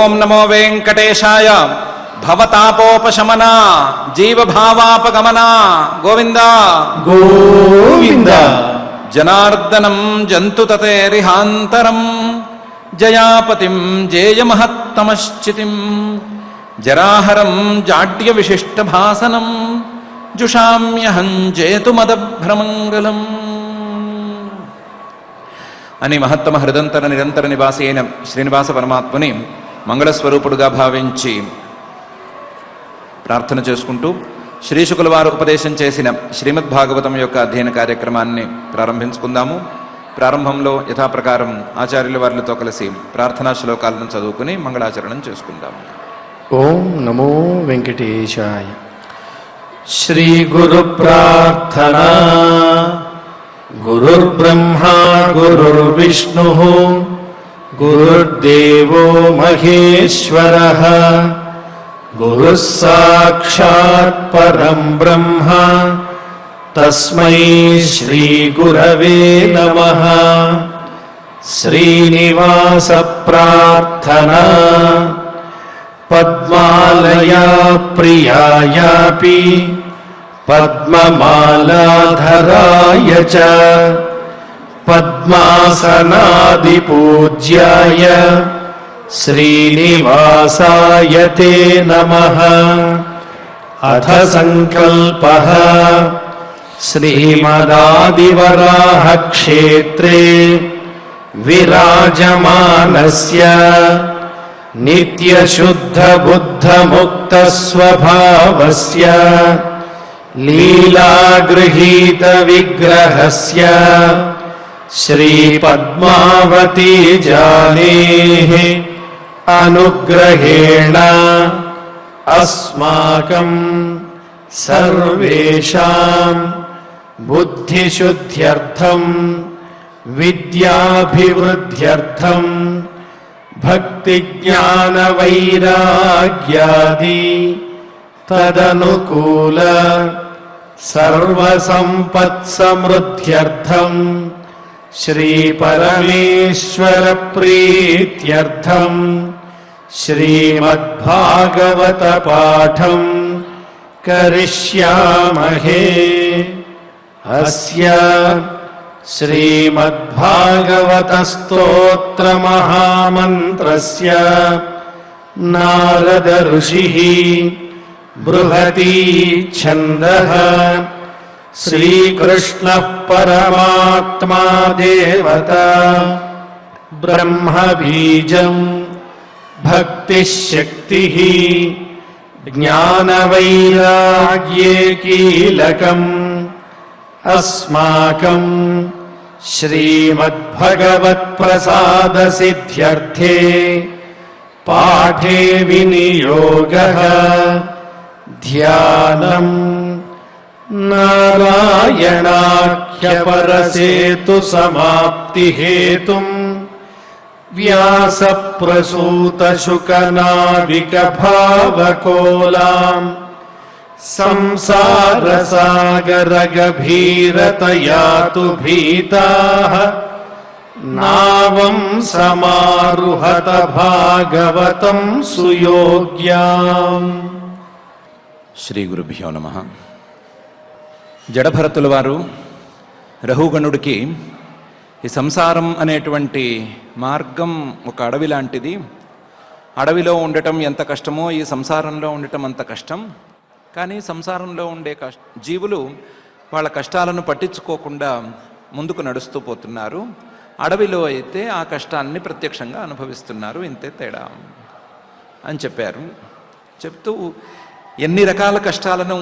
ఓం నమో వెంకటేశాయ. భవతాపోపశమనా జీవభావాపగమనా గోవింద గోవింద. జనార్దనం జంతుతతేరిహాంతరం జయాపతిం జేయమహత్తమశ్చితిం జరాహరం జాడ్య విశిష్టభాసనం జుషామ్యహం జేతుమదభ్రమంగళం అని మహత్తమ హృదంతర నిరంతర నివాసి అయిన శ్రీనివాస పరమాత్మని మంగళస్వరూపుడుగా భావించి ప్రార్థన చేసుకుంటూ శ్రీశుకుల వారు ఉపదేశం చేసిన శ్రీమద్భాగవతం యొక్క అధ్యయన కార్యక్రమాన్ని ప్రారంభించుకుందాము. ప్రారంభంలో యథాప్రకారం ఆచార్యుల వారితో కలిసి ప్రార్థనా శ్లోకాలను చదువుకుని మంగళాచరణం చేసుకుందాము. ఓం నమో వెంకటేశాయ. శ్రీ గురు ప్రార్థనా. గురుర్బ్రహ్మా గురుర్విష్ణుః గురుర్దేవో మహేశ్వరః గురుః సాక్షాత్ పరం బ్రహ్మ తస్మై శ్రీ గురవే నమః. శ్రీనివాస ప్రార్థనా. పద్మాలయా ప్రియాయాపి పద్మమాలాధరాయ చ పద్మాసనాదిపూజ్యాయ శ్రీనివాసాయ తే నమః. అథ సంకల్పః. శ్రీమదాదివరాహ క్షేత్రే విరాజమానస్య నిత్యశుద్ధ బుద్ధ ముక్త స్వభావస్య లీలాగృహీత విగ్రహస్య శ్రీ పద్మావతీ జానేః అనుగ్రహేణ అస్మాకం సర్వేషాం బుద్ధిశుద్ధ్యర్థం విద్యాభివృద్ధ్యర్థం భక్తి జ్ఞాన వైరాగ్యాది తదనుకూల సర్వసంపత్సమృద్ధ్యర్థం శ్రీ పరమేశ్వర ప్రీత్యర్థం శ్రీమద్భాగవత పాఠం కరిష్యామహే. అస్య శ్రీమద్భాగవత స్తోత్ర మహామంత్రస్య నారద ఋషిః బృహతి ఛందః శ్రీకృష్ణః పరమాత్మా దేవతా బ్రహ్మ బీజం భక్తిః శక్తిః జ్ఞానవైరాగ్యే కీలకం. అస్మాకం శ్రీమద్భగవత్ప్రసాదసిద్ధ్యర్థే పాఠే వినియోగః ధ్యానం నారాయణాఖ్యపరసేతు సమాప్తిహేతుం వ్యాసప్రసూతశుకనావికభావకోలాం సంసారసాగరగభీరతయాతు భీతాః నావం సమారుహత భాగవతం సుయోగ్యాం. శ్రీ గురుభ్యో నమః. జడభరతుల వారు రఘుగణుడికి ఈ సంసారం అనేటువంటి మార్గం ఒక అడవి లాంటిది, అడవిలో ఉండటం ఎంత కష్టమో ఈ సంసారంలో ఉండటం అంత కష్టం. కానీ సంసారంలో ఉండే జీవులు వాళ్ళ కష్టాలను పట్టించుకోకుండా ముందుకు నడుస్తూ పోతున్నారు. అడవిలో అయితే ఆ కష్టాన్ని ప్రత్యక్షంగా అనుభవిస్తున్నారు. ఇంతే తేడా అని చెప్పారు. చెప్తూ ఎన్ని రకాల కష్టాలను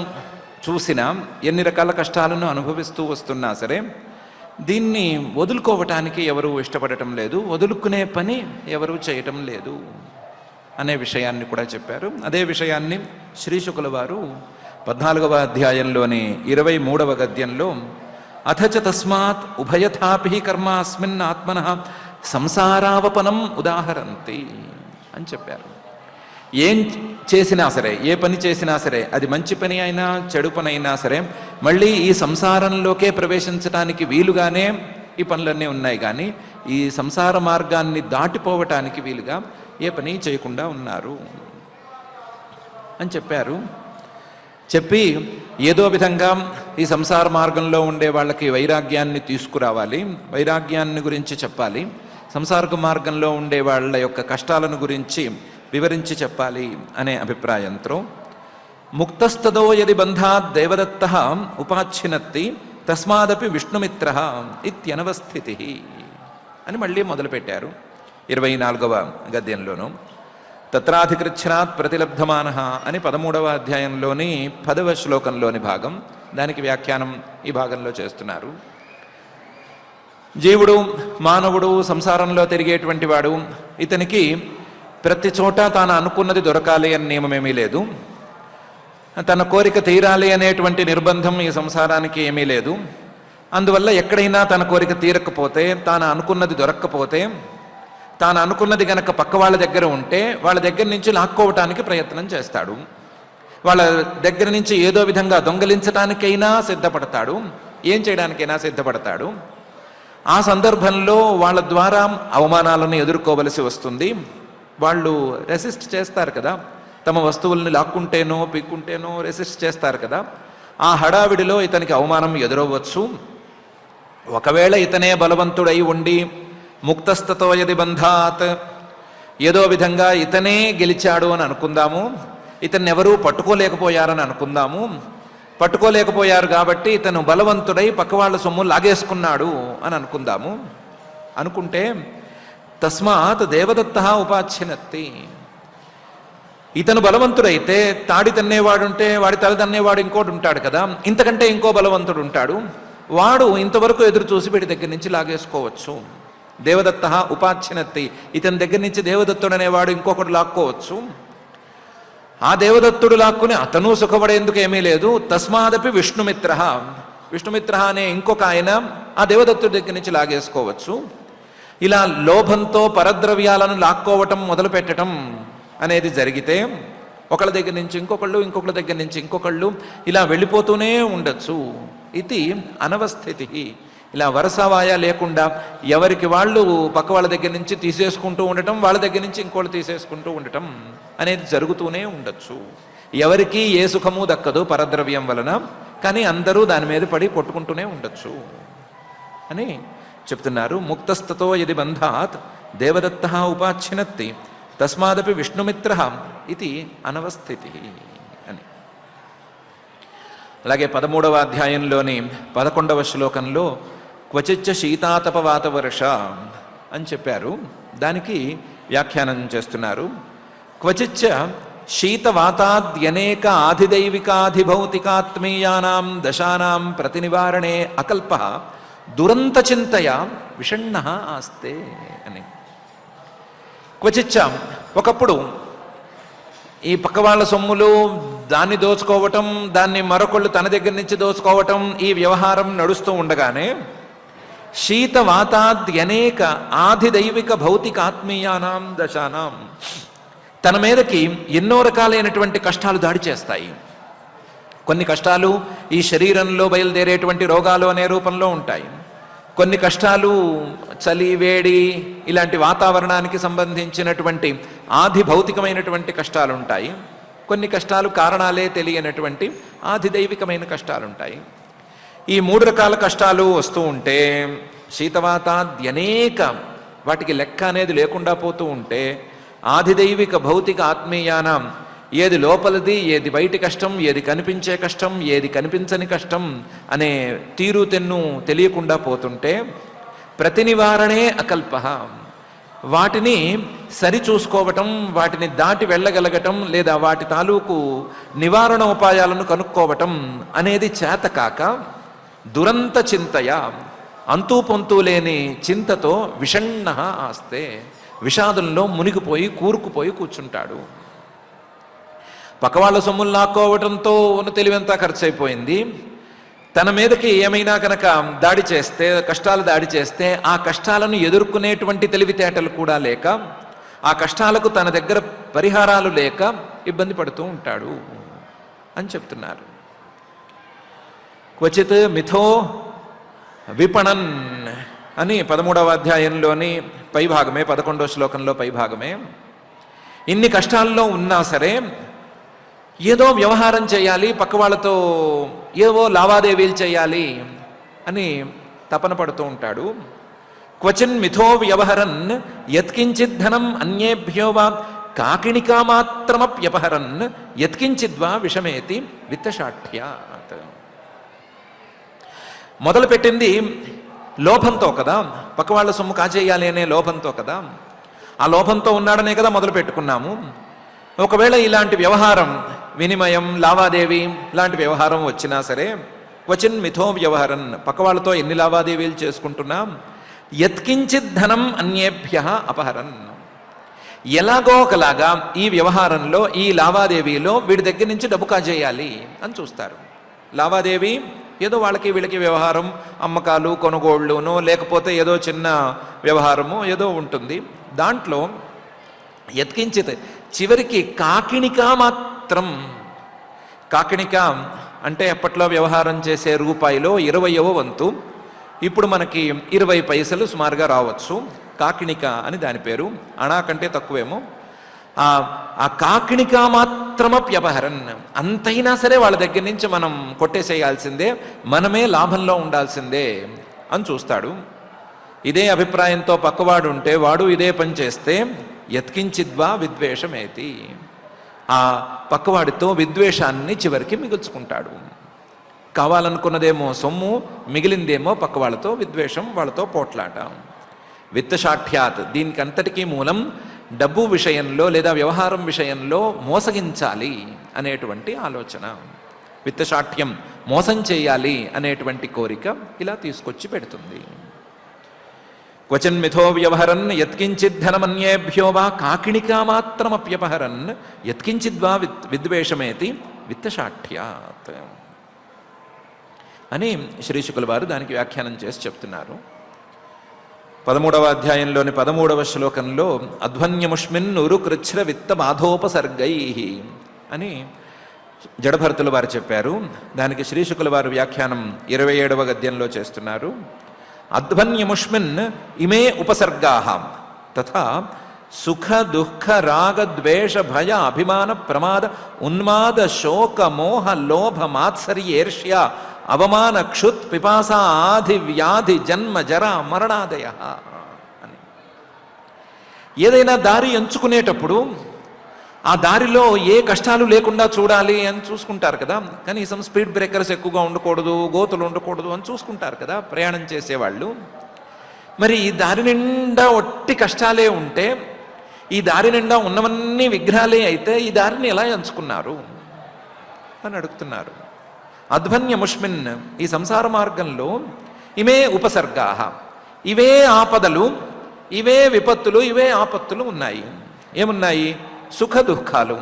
చూసినా, ఎన్ని రకాల కష్టాలను అనుభవిస్తూ వస్తున్నా సరే దీన్ని వదులుకోవటానికి ఎవరూ ఇష్టపడటం లేదు, వదులుకునే పని ఎవరూ చేయటం లేదు అనే విషయాన్ని కూడా చెప్పారు. అదే విషయాన్ని శ్రీశుకుల వారు 14వ అధ్యాయంలోని 23వ గద్యంలో అథచ తస్మాత్ ఉభయథాపి కర్మ అస్మిన్ ఆత్మనః సంసారావపనం ఉదాహరంతి అని చెప్పారు. ఏం చేసినా సరే, ఏ పని చేసినా సరే, అది మంచి పని అయినా చెడు పని అయినా సరే మళ్ళీ ఈ సంసారంలోకే ప్రవేశించడానికి వీలుగానే ఈ పనులన్నీ ఉన్నాయి. కానీ ఈ సంసార మార్గాన్ని దాటిపోవటానికి వీలుగా ఏ పని చేయకుండా ఉన్నారు అని చెప్పారు. చెప్పి ఏదో విధంగా ఈ సంసార మార్గంలో ఉండే వాళ్ళకి వైరాగ్యాన్ని తీసుకురావాలి, వైరాగ్యాన్ని గురించి చెప్పాలి, సంసార మార్గంలో ఉండే వాళ్ళ యొక్క కష్టాలను గురించి వివరించి చెప్పాలి అనే అభిప్రాయంతో ముక్తస్తదో యది బంధాత్ దేవదత్త ఉపాచ్ఛినత్తి తస్మాదపి విష్ణుమిత్ర ఇత్యనవస్థితి అని మళ్ళీ మొదలుపెట్టారు 24వ గద్యంలోనూ. తత్రాధికృచ్ఛ్రాత్ ప్రతిలబ్ధమాన అని 13వ అధ్యాయంలోని 10వ శ్లోకంలోని భాగం, దానికి వ్యాఖ్యానం ఈ భాగంలో చేస్తున్నారు. జీవుడు మానవుడు సంసారంలో తిరిగేటువంటి వాడు, ఇతనికి ప్రతి చోట తాను అనుకున్నది దొరకాలి అని నియమమేమీ లేదు, తన కోరిక తీరాలి అనేటువంటి నిర్బంధం ఈ సంసారానికి ఏమీ లేదు. అందువల్ల ఎక్కడైనా తన కోరిక తీరకపోతే, తాను అనుకున్నది దొరక్కపోతే, తాను అనుకున్నది గనక పక్క వాళ్ళ దగ్గర ఉంటే వాళ్ళ దగ్గర నుంచి లాక్కోవటానికి ప్రయత్నం చేస్తాడు, వాళ్ళ దగ్గర నుంచి ఏదో విధంగా దొంగలించడానికైనా సిద్ధపడతాడు, ఏం చేయడానికైనా సిద్ధపడతాడు. ఆ సందర్భంలో వాళ్ళ ద్వారా అవమానాలను ఎదుర్కోవలసి వస్తుంది. వాళ్ళు రెసిస్ట్ చేస్తారు కదా, తమ వస్తువుల్ని లాక్కుంటేనో పిక్కుంటేనో రెసిస్ట్ చేస్తారు కదా. ఆ హడావిడిలో ఇతనికి అవమానం ఎదురవ్వచ్చు. ఒకవేళ ఇతనే బలవంతుడై ఉండి ముక్తస్తతో యది బంధాత్, ఏదో విధంగా ఇతనే గెలిచాడు అని అనుకుందాము, ఇతన్ని ఎవరూ పట్టుకోలేకపోయారని అనుకుందాము. పట్టుకోలేకపోయారు కాబట్టి ఇతను బలవంతుడై పక్కవాళ్ళ సొమ్ము లాగేసుకున్నాడు అని అనుకుందాము. అనుకుంటే తస్మాత్ దేవదత్త ఉపాచ్ఛినత్తి, ఇతను బలవంతుడైతే తాడి తన్నేవాడుంటే వాడి తల తన్నేవాడు ఇంకోటి ఉంటాడు కదా, ఇంతకంటే ఇంకో బలవంతుడు ఉంటాడు, వాడు ఇంతవరకు ఎదురు చూసి వీడి దగ్గర నుంచి లాగేసుకోవచ్చు. దేవదత్త ఉపాచ్ఛినత్తి, ఇతని దగ్గర నుంచి దేవదత్తుడు అనేవాడు ఇంకొకటి లాక్కోవచ్చు. ఆ దేవదత్తుడు లాక్కుని అతను సుఖపడేందుకు ఏమీ లేదు. తస్మాదపి విష్ణుమిత్ర, విష్ణుమిత్ర అనే ఇంకొక ఆయన ఆ దేవదత్తుడి దగ్గర నుంచి లాగేసుకోవచ్చు. ఇలా లోభంతో పరద్రవ్యాలను లాక్కోవటం మొదలు పెట్టడం అనేది జరిగితే ఒకళ్ళ దగ్గర నుంచి ఇంకొకళ్ళు, ఇంకొకళ్ళ దగ్గర నుంచి ఇంకొకళ్ళు ఇలా వెళ్ళిపోతూనే ఉండొచ్చు. ఇది అనవస్థితి. ఇలా వరసవాయ లేకుండా ఎవరికి వాళ్ళు పక్క వాళ్ళ దగ్గర నుంచి తీసేసుకుంటూ ఉండటం, వాళ్ళ దగ్గర నుంచి ఇంకోళ్ళు తీసేసుకుంటూ ఉండటం అనేది జరుగుతూనే ఉండొచ్చు. ఎవరికి ఏ సుఖము దక్కదు పరద్రవ్యం వలన, కానీ అందరూ దాని మీద పడి కొట్టుకుంటూనే ఉండొచ్చు అని చెప్తున్నారు. ముక్తస్తతో యది బంధాత్ దేవదత్త ఉపాచ్ఛినత్తి తస్మాదపి విష్ణుమిత్ర ఇది అనవస్థితి అని. అలాగే 13వ అధ్యాయంలోని 11వ శ్లోకంలో క్వచిచ్చ శీతాతపవాత వర్ష అని చెప్పారు. దానికి వ్యాఖ్యానం చేస్తున్నారు. క్వచిచ్చ శీతవాతాద్యనేక ఆధిదైవికాధిభౌతికాత్మీయానాం దశానాం ప్రతినివారణే అకల్ప దురంత చింతయ విషణ్ణ ఆస్తే అని. క్వచిచ్చ ఒకప్పుడు ఈ పక్క వాళ్ళ సొమ్ములు దాన్ని దోచుకోవటం, దాన్ని మరొకళ్ళు తన దగ్గర నుంచి దోచుకోవటం, ఈ వ్యవహారం నడుస్తూ ఉండగానే శీతవాతాద్యనేక ఆధిదైవిక భౌతికాత్మీయానాం దశానాం, తన మీదకి ఎన్నో రకాలైనటువంటి కష్టాలు దాడి చేస్తాయి. కొన్ని కష్టాలు ఈ శరీరంలో బయలుదేరేటువంటి రోగాలు అనే రూపంలో ఉంటాయి. కొన్ని కష్టాలు చలి, వేడి ఇలాంటి వాతావరణానికి సంబంధించినటువంటి ఆది భౌతికమైనటువంటి కష్టాలు ఉంటాయి. కొన్ని కష్టాలు కారణాలే తెలియనటువంటి ఆదిదైవికమైన కష్టాలు ఉంటాయి. ఈ 3 రకాల కష్టాలు వస్తూ ఉంటే శీతవాతాద్యనేక, వాటికి లెక్క అనేది లేకుండా పోతూ ఉంటే ఆదిదైవిక భౌతిక ఆత్మీయానం, ఏది లోపలిది, ఏది బయటి కష్టం, ఏది కనిపించే కష్టం, ఏది కనిపించని కష్టం అనే తీరు తెన్ను తెలియకుండా పోతుంటే ప్రతినివారణే అకల్ప, వాటిని సరిచూసుకోవటం, వాటిని దాటి వెళ్ళగలగటం లేదా వాటి తాలూకు నివారణ ఉపాయాలను కనుక్కోవటం అనేది చేతకాక దురంత చింతయ, అంతూ పొంతూ లేని చింతతో విషణ్ణ ఆస్తే, విషాదంలో మునిగిపోయి కూరుకుపోయి కూర్చుంటాడు. పక్కవాళ్ళ సొమ్ములు లాక్కోవటంతో ఉన్న తెలివంతా ఖర్చు అయిపోయింది. తన మీదకి ఏమైనా కనుక దాడి చేస్తే, కష్టాలు దాడి చేస్తే ఆ కష్టాలను ఎదుర్కొనేటువంటి తెలివితేటలు కూడా లేక, ఆ కష్టాలకు తన దగ్గర పరిహారాలు లేక ఇబ్బంది పడుతూ ఉంటాడు అని చెప్తున్నారు. క్వచిత్ మిథో విపణన్ అని 13వ అధ్యాయంలోని పైభాగమే, 11వ శ్లోకంలో పైభాగమే ఇన్ని కష్టాల్లో ఉన్నా సరే ఏదో వ్యవహారం చేయాలి, పక్క వాళ్ళతో ఏవో లావాదేవీలు చేయాలి అని తపన పడుతూ ఉంటాడు. క్వచిన్ మిథో వ్యవహరన్ యత్కించిద్ ధనం అన్యేభ్యో వా కాకిణికా మాత్రమప్యపహరన్ యత్కించిద్వా విషమేతి విత్తశాఠ్యాత్. మొదలుపెట్టింది లోభంతో కదా, పక్క వాళ్ళ సొమ్ము కాజేయాలి అనే లోభంతో కదా. ఆ లోభంతో ఉన్నాడనే కదా మొదలు పెట్టుకున్నాము. ఒకవేళ ఇలాంటి వ్యవహారం, వినిమయం, లావాదేవీ లాంటి వ్యవహారం వచ్చినా సరే, క్వచిన్ మిథో వ్యవహరన్, పక్క వాళ్ళతో ఎన్ని లావాదేవీలు చేసుకుంటున్నాం, యత్కించిద్ ధనం అన్యేభ్య అపహరన్, ఎలాగో ఒకలాగా ఈ వ్యవహారంలో, ఈ లావాదేవీలో వీడి దగ్గర నుంచి డబ్బు కాజేయాలి అని చూస్తారు. లావాదేవీ ఏదో వాళ్ళకి వీళ్ళకి వ్యవహారం, అమ్మకాలు కొనుగోళ్ళునో లేకపోతే ఏదో చిన్న వ్యవహారము ఏదో ఉంటుంది. దాంట్లో యత్కించిత్, చివరికి కాకిణిక మాత్రం, కాకిణిక అంటే అప్పట్లో వ్యవహారం చేసే రూపాయిలో 20వ వంతు, ఇప్పుడు మనకి 20 పైసలు సుమారుగా రావచ్చు. కాకిణిక అని దాని పేరు, అణా కంటే తక్కువేమో. ఆ కాకిణిక మాత్రమప్యపహరన్, అంతైనా సరే వాళ్ళ దగ్గర నుంచి మనం కొట్టేసేయాల్సిందే, మనమే లాభంలో ఉండాల్సిందే అని చూస్తాడు. ఇదే అభిప్రాయంతో పక్కవాడు ఉంటే వాడు ఇదే పని చేస్తే యత్కించిద్వా విద్వేషమేతి, ఆ పక్కవాడితో విద్వేషాన్ని చివరికి మిగుల్చుకుంటాడు. కావాలనుకున్నదేమో సొమ్ము, మిగిలిందేమో పక్క వాళ్ళతో విద్వేషం, వాళ్ళతో పోట్లాట. విత్తశాఠ్యాత్, దీనికి అంతటికీ మూలం డబ్బు విషయంలో లేదా వ్యవహారం విషయంలో మోసగించాలి అనేటువంటి ఆలోచన. విత్తశాఠ్యం, మోసం చేయాలి అనేటువంటి కోరిక ఇలా తీసుకొచ్చి పెడుతుంది. క్వచిన్ మిథో వ్యవహరన్ యత్కించిద్ ధనమన్యేభ్యో వా కాకిణికా మాత్రమప్యపహరన్ యత్కించిద్వా విద్వేషమేతి విత్తశాఠ్యాత్ అని శ్రీశుకుల వారు దానికి వ్యాఖ్యానం చేసి చెప్తున్నారు. 13వ అధ్యాయంలోని 13వ శ్లోకంలో అధ్వన్యముష్మిన్ ఉరుకృచ్ఛ్ర విత్త బాధోపసర్గై అని జడభరతుల వారు చెప్పారు. దానికి శ్రీశుకుల వారు వ్యాఖ్యానం 27వ గద్యంలో చేస్తున్నారు. అధ్వన్యముష్మిన్ ఇమే ఉపసర్గాః తథా సుఖ దుఃఖ రాగ ద్వేష భయ అభిమాన ప్రమాద ఉన్మాద శోక మోహ లోభ మాత్సర్యేర్ష్య అవమాన క్షుత్ పిపాస ఆది వ్యాధి జన్మ జర మరణాదయ అని. ఏదైనా దారి ఎంచుకునేటప్పుడు ఆ దారిలో ఏ కష్టాలు లేకుండా చూడాలి అని చూసుకుంటారు కదా. కనీసం స్పీడ్ బ్రేకర్స్ ఎక్కువగా ఉండకూడదు, గోతులు ఉండకూడదు అని చూసుకుంటారు కదా ప్రయాణం చేసేవాళ్ళు. మరి ఈ దారి నిండా ఒట్టి కష్టాలే ఉంటే, ఈ దారి నిండా ఉన్నవన్నీ విఘ్నాలే అయితే ఈ దారిని ఎలా ఎంచుకున్నారు అని అడుగుతున్నారు. అధ్వన్యముష్మిన్, ఈ సంసార మార్గంలో ఇమే ఉపసర్గాః, ఇవే ఆపదలు, ఇవే విపత్తులు, ఇవే ఆపత్తులు ఉన్నాయి. ఏమున్నాయి? సుఖ దుఃఖాలు.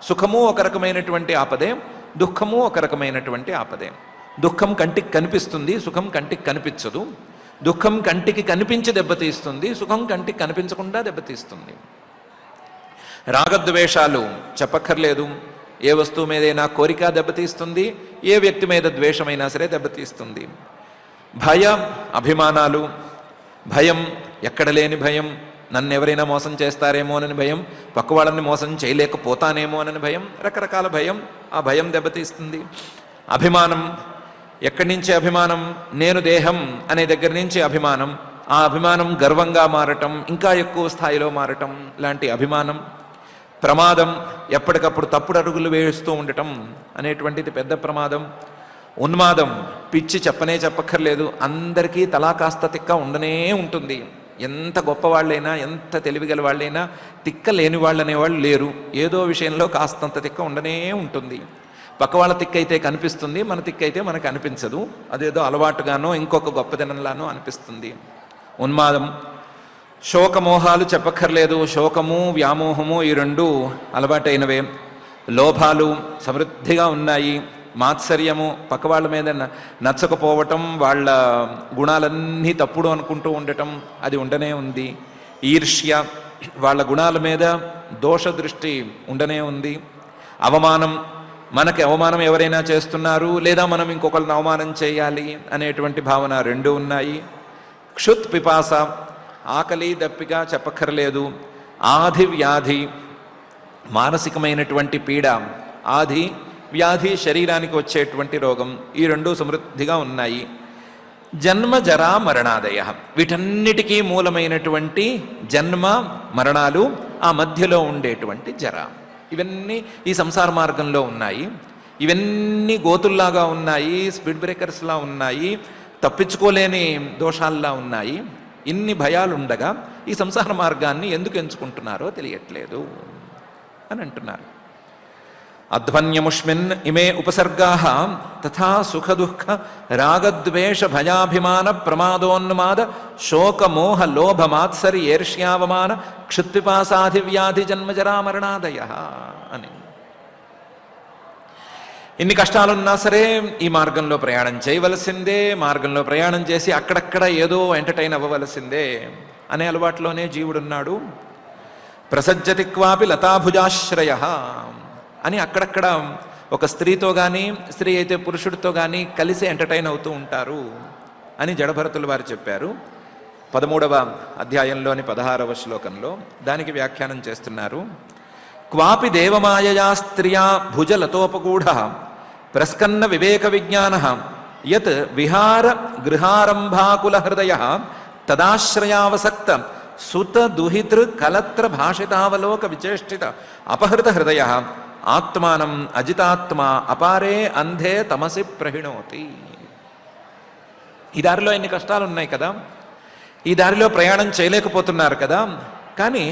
సుఖము ఒక రకమైనటువంటి ఆపదే, దుఃఖము ఒక రకమైనటువంటి ఆపదే. దుఃఖం కంటికి కనిపిస్తుంది, సుఖం కంటికి కనిపించదు. దుఃఖం కంటికి కనిపించి దెబ్బతీస్తుంది, సుఖం కంటికి కనిపించకుండా దెబ్బతీస్తుంది. రాగద్వేషాలు చెప్పక్కర్లేదు. ఏ వస్తువు మీదైనా కోరిక దెబ్బతీస్తుంది, ఏ వ్యక్తి మీద ద్వేషమైనా సరే దెబ్బతీస్తుంది. భయ అభిమానాలు, భయం, ఎక్కడ లేని భయం, నన్ను ఎవరైనా మోసం చేస్తారేమో అని భయం, పక్క వాళ్ళని మోసం చేయలేకపోతానేమో అని భయం, రకరకాల భయం. ఆ భయం దెబ్బతీస్తుంది. అభిమానం, ఎక్కడి నుంచి అభిమానం? నేను దేహం అనే దగ్గర నుంచి అభిమానం. ఆ అభిమానం గర్వంగా మారటం, ఇంకా ఎక్కువ స్థాయిలో మారటం లాంటి అభిమానం. ప్రమాదం, ఎప్పటికప్పుడు తప్పుడు అడుగులు వేస్తూ ఉండటం అనేటువంటిది పెద్ద ప్రమాదం. ఉన్మాదం, పిచ్చి చెప్పనే చెప్పక్కర్లేదు, అందరికీ తలా కాస్త తిక్క ఉండనే ఉంటుంది. ఎంత గొప్పవాళ్ళైనా, ఎంత తెలివిగల వాళ్ళైనా తిక్క లేని వాళ్ళు అనేవాళ్ళు లేరు. ఏదో విషయంలో కాస్తంత తిక్క ఉండనే ఉంటుంది. పక్క వాళ్ళ తిక్క అయితే కనిపిస్తుంది, మన తిక్క అయితే మనకు అనిపించదు. అదేదో అలవాటుగానో ఇంకొక గొప్పదనంలానో అనిపిస్తుంది. ఉన్మాదం, శోకమోహాలు చెప్పక్కర్లేదు. శోకము వ్యామోహము ఈ రెండు అలవాటైనవే. లోభాలు సమృద్ధిగా ఉన్నాయి. మాత్సర్యము, పక్క వాళ్ళ మీద నచ్చకపోవటం, వాళ్ళ గుణాలన్నీ తప్పుడు అనుకుంటూ ఉండటం, అది ఉండనే ఉంది. ఈర్ష్య, వాళ్ళ గుణాల మీద దోష దృష్టి ఉండనే ఉంది. అవమానం, మనకి అవమానం ఎవరైనా చేస్తున్నారు లేదా మనం ఇంకొకరిని అవమానం చేయాలి అనేటువంటి భావన రెండు ఉన్నాయి. క్షుత్ పిపాస, ఆకలి దప్పిక చెప్పక్కర్లేదు. ఆది వ్యాధి, మానసికమైనటువంటి పీడ, ఆది వ్యాధి, శరీరానికి వచ్చేటువంటి రోగం, ఈ రెండు సమృద్ధిగా ఉన్నాయి. జన్మ జరా మరణాదయ, వీటన్నిటికీ మూలమైనటువంటి జన్మ మరణాలు, ఆ మధ్యలో ఉండేటువంటి జర, ఇవన్నీ ఈ సంసార మార్గంలో ఉన్నాయి. ఇవన్నీ గోతుల్లాగా ఉన్నాయి, స్పీడ్ బ్రేకర్స్లా ఉన్నాయి, తప్పించుకోలేని దోషాల్లా ఉన్నాయి. ఇన్ని భయాలుండగా ఈ సంసార మార్గాన్ని ఎందుకు ఎంచుకుంటున్నారో తెలియట్లేదు అని అంటున్నారు. అధ్వన్యముష్మిన్ ఇమే ఉపసర్గాః తథా సుఖ దుఃఖ రాగద్వేష భయాభిమాన ప్రమాదోన్మాద శోక మోహ లోభ మాత్సరి ఏర్ష్యావమాన క్షుత్పిపాసాధి వ్యాధి జన్మజరా మరణాదయః అని. ఇన్ని కష్టాలున్నా సరే ఈ మార్గంలో ప్రయాణం చేయవలసిందే, మార్గంలో ప్రయాణం చేసి అక్కడక్కడ ఏదో ఎంటర్టైన్ అవ్వవలసిందే అనే అలవాట్లోనే జీవుడున్నాడు. ప్రసజ్జతి క్వాపి లతాభుజాశ్రయ అని అక్కడక్కడ ఒక స్త్రీతో కానీ, స్త్రీ అయితే పురుషుడితో కానీ కలిసి ఎంటర్టైన్ అవుతూ ఉంటారు అని జడభరతులు వారు చెప్పారు. 13వ అధ్యాయంలోని 16వ శ్లోకంలో దానికి వ్యాఖ్యానం చేస్తున్నారు. క్వాపి దేవమాయయా స్త్రియా భుజలతోపగూఢ ప్రస్కన్న వివేక విజ్ఞాన యత్ విహార గృహారంభాకుల హృదయ తదాశ్రయావసక్త సుత దుహితృ కలత్ర భాషితావలోక విచేష్టిత అపహృత హృదయ ఆత్మానం అజితాత్మా అపారే అంధే తమసి ప్రహిణోతి. ఈ దారిలో ఎన్ని కష్టాలు ఉన్నాయి కదా, ఈ దారిలో ప్రయాణం చేయలేకపోతున్నారు కదా, కానీ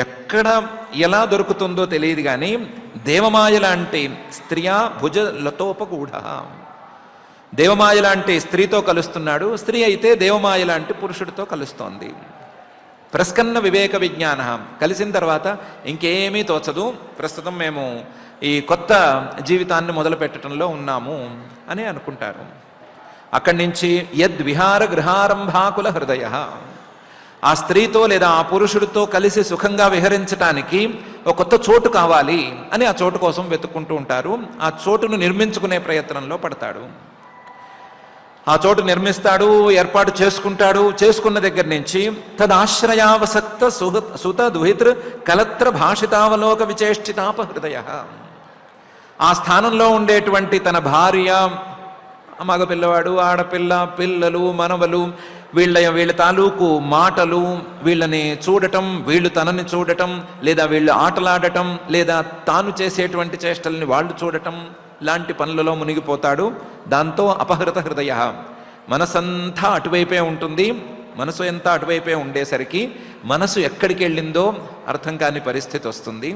ఎక్కడ ఎలా దొరుకుతుందో తెలియదు. కానీ దేవమాయ లాంటి స్త్రియా భుజలతోపగూఢ, దేవమాయ లాంటి స్త్రీతో కలుస్తున్నాడు, స్త్రీ అయితే దేవమాయ లాంటి పురుషుడితో కలుస్తోంది. ప్రస్కన్న వివేక విజ్ఞాన, కలిసిన తర్వాత ఇంకేమీ తోచదు, ప్రస్తుతం మేము ఈ కొత్త జీవితాన్ని మొదలు పెట్టడంలో ఉన్నాము అని అనుకుంటారు. అక్కడి నుంచి యద్విహార గృహారంభాకుల హృదయ, ఆ స్త్రీతో లేదా ఆ పురుషుడితో కలిసి సుఖంగా విహరించటానికి ఒక కొత్త చోటు కావాలి అని ఆ చోటు కోసం వెతుక్కుంటూ ఉంటారు. ఆ చోటును నిర్మించుకునే ప్రయత్నంలో పడతాడు. ఆ చోటు నిర్మిస్తాడు, ఏర్పాటు చేసుకుంటాడు. చేసుకున్న దగ్గర నుంచి తదాశ్రయావసక్త సుత దుహితృ కలత్ర భాషితావలోక విచేష్టితాప హృదయ, ఆ స్థానంలో ఉండేటువంటి తన భార్య, మగపిల్లవాడు, ఆడపిల్ల, పిల్లలు, మనవలు, వీళ్ళ తాలూకు మాటలు, వీళ్ళని చూడటం, వీళ్ళు తనని చూడటం, లేదా వీళ్ళు ఆటలాడటం, లేదా తాను చేసేటువంటి చేష్టల్ని వాళ్ళు చూడటం లాంటి పనులలో మునిగిపోతాడు. దాంతో అపహృత హృదయ, మనసంతా అటువైపే ఉంటుంది. మనసు ఎంత అటువైపే ఉండేసరికి మనసు ఎక్కడికి వెళ్ళిందో అర్థం కాని పరిస్థితి వస్తుంది.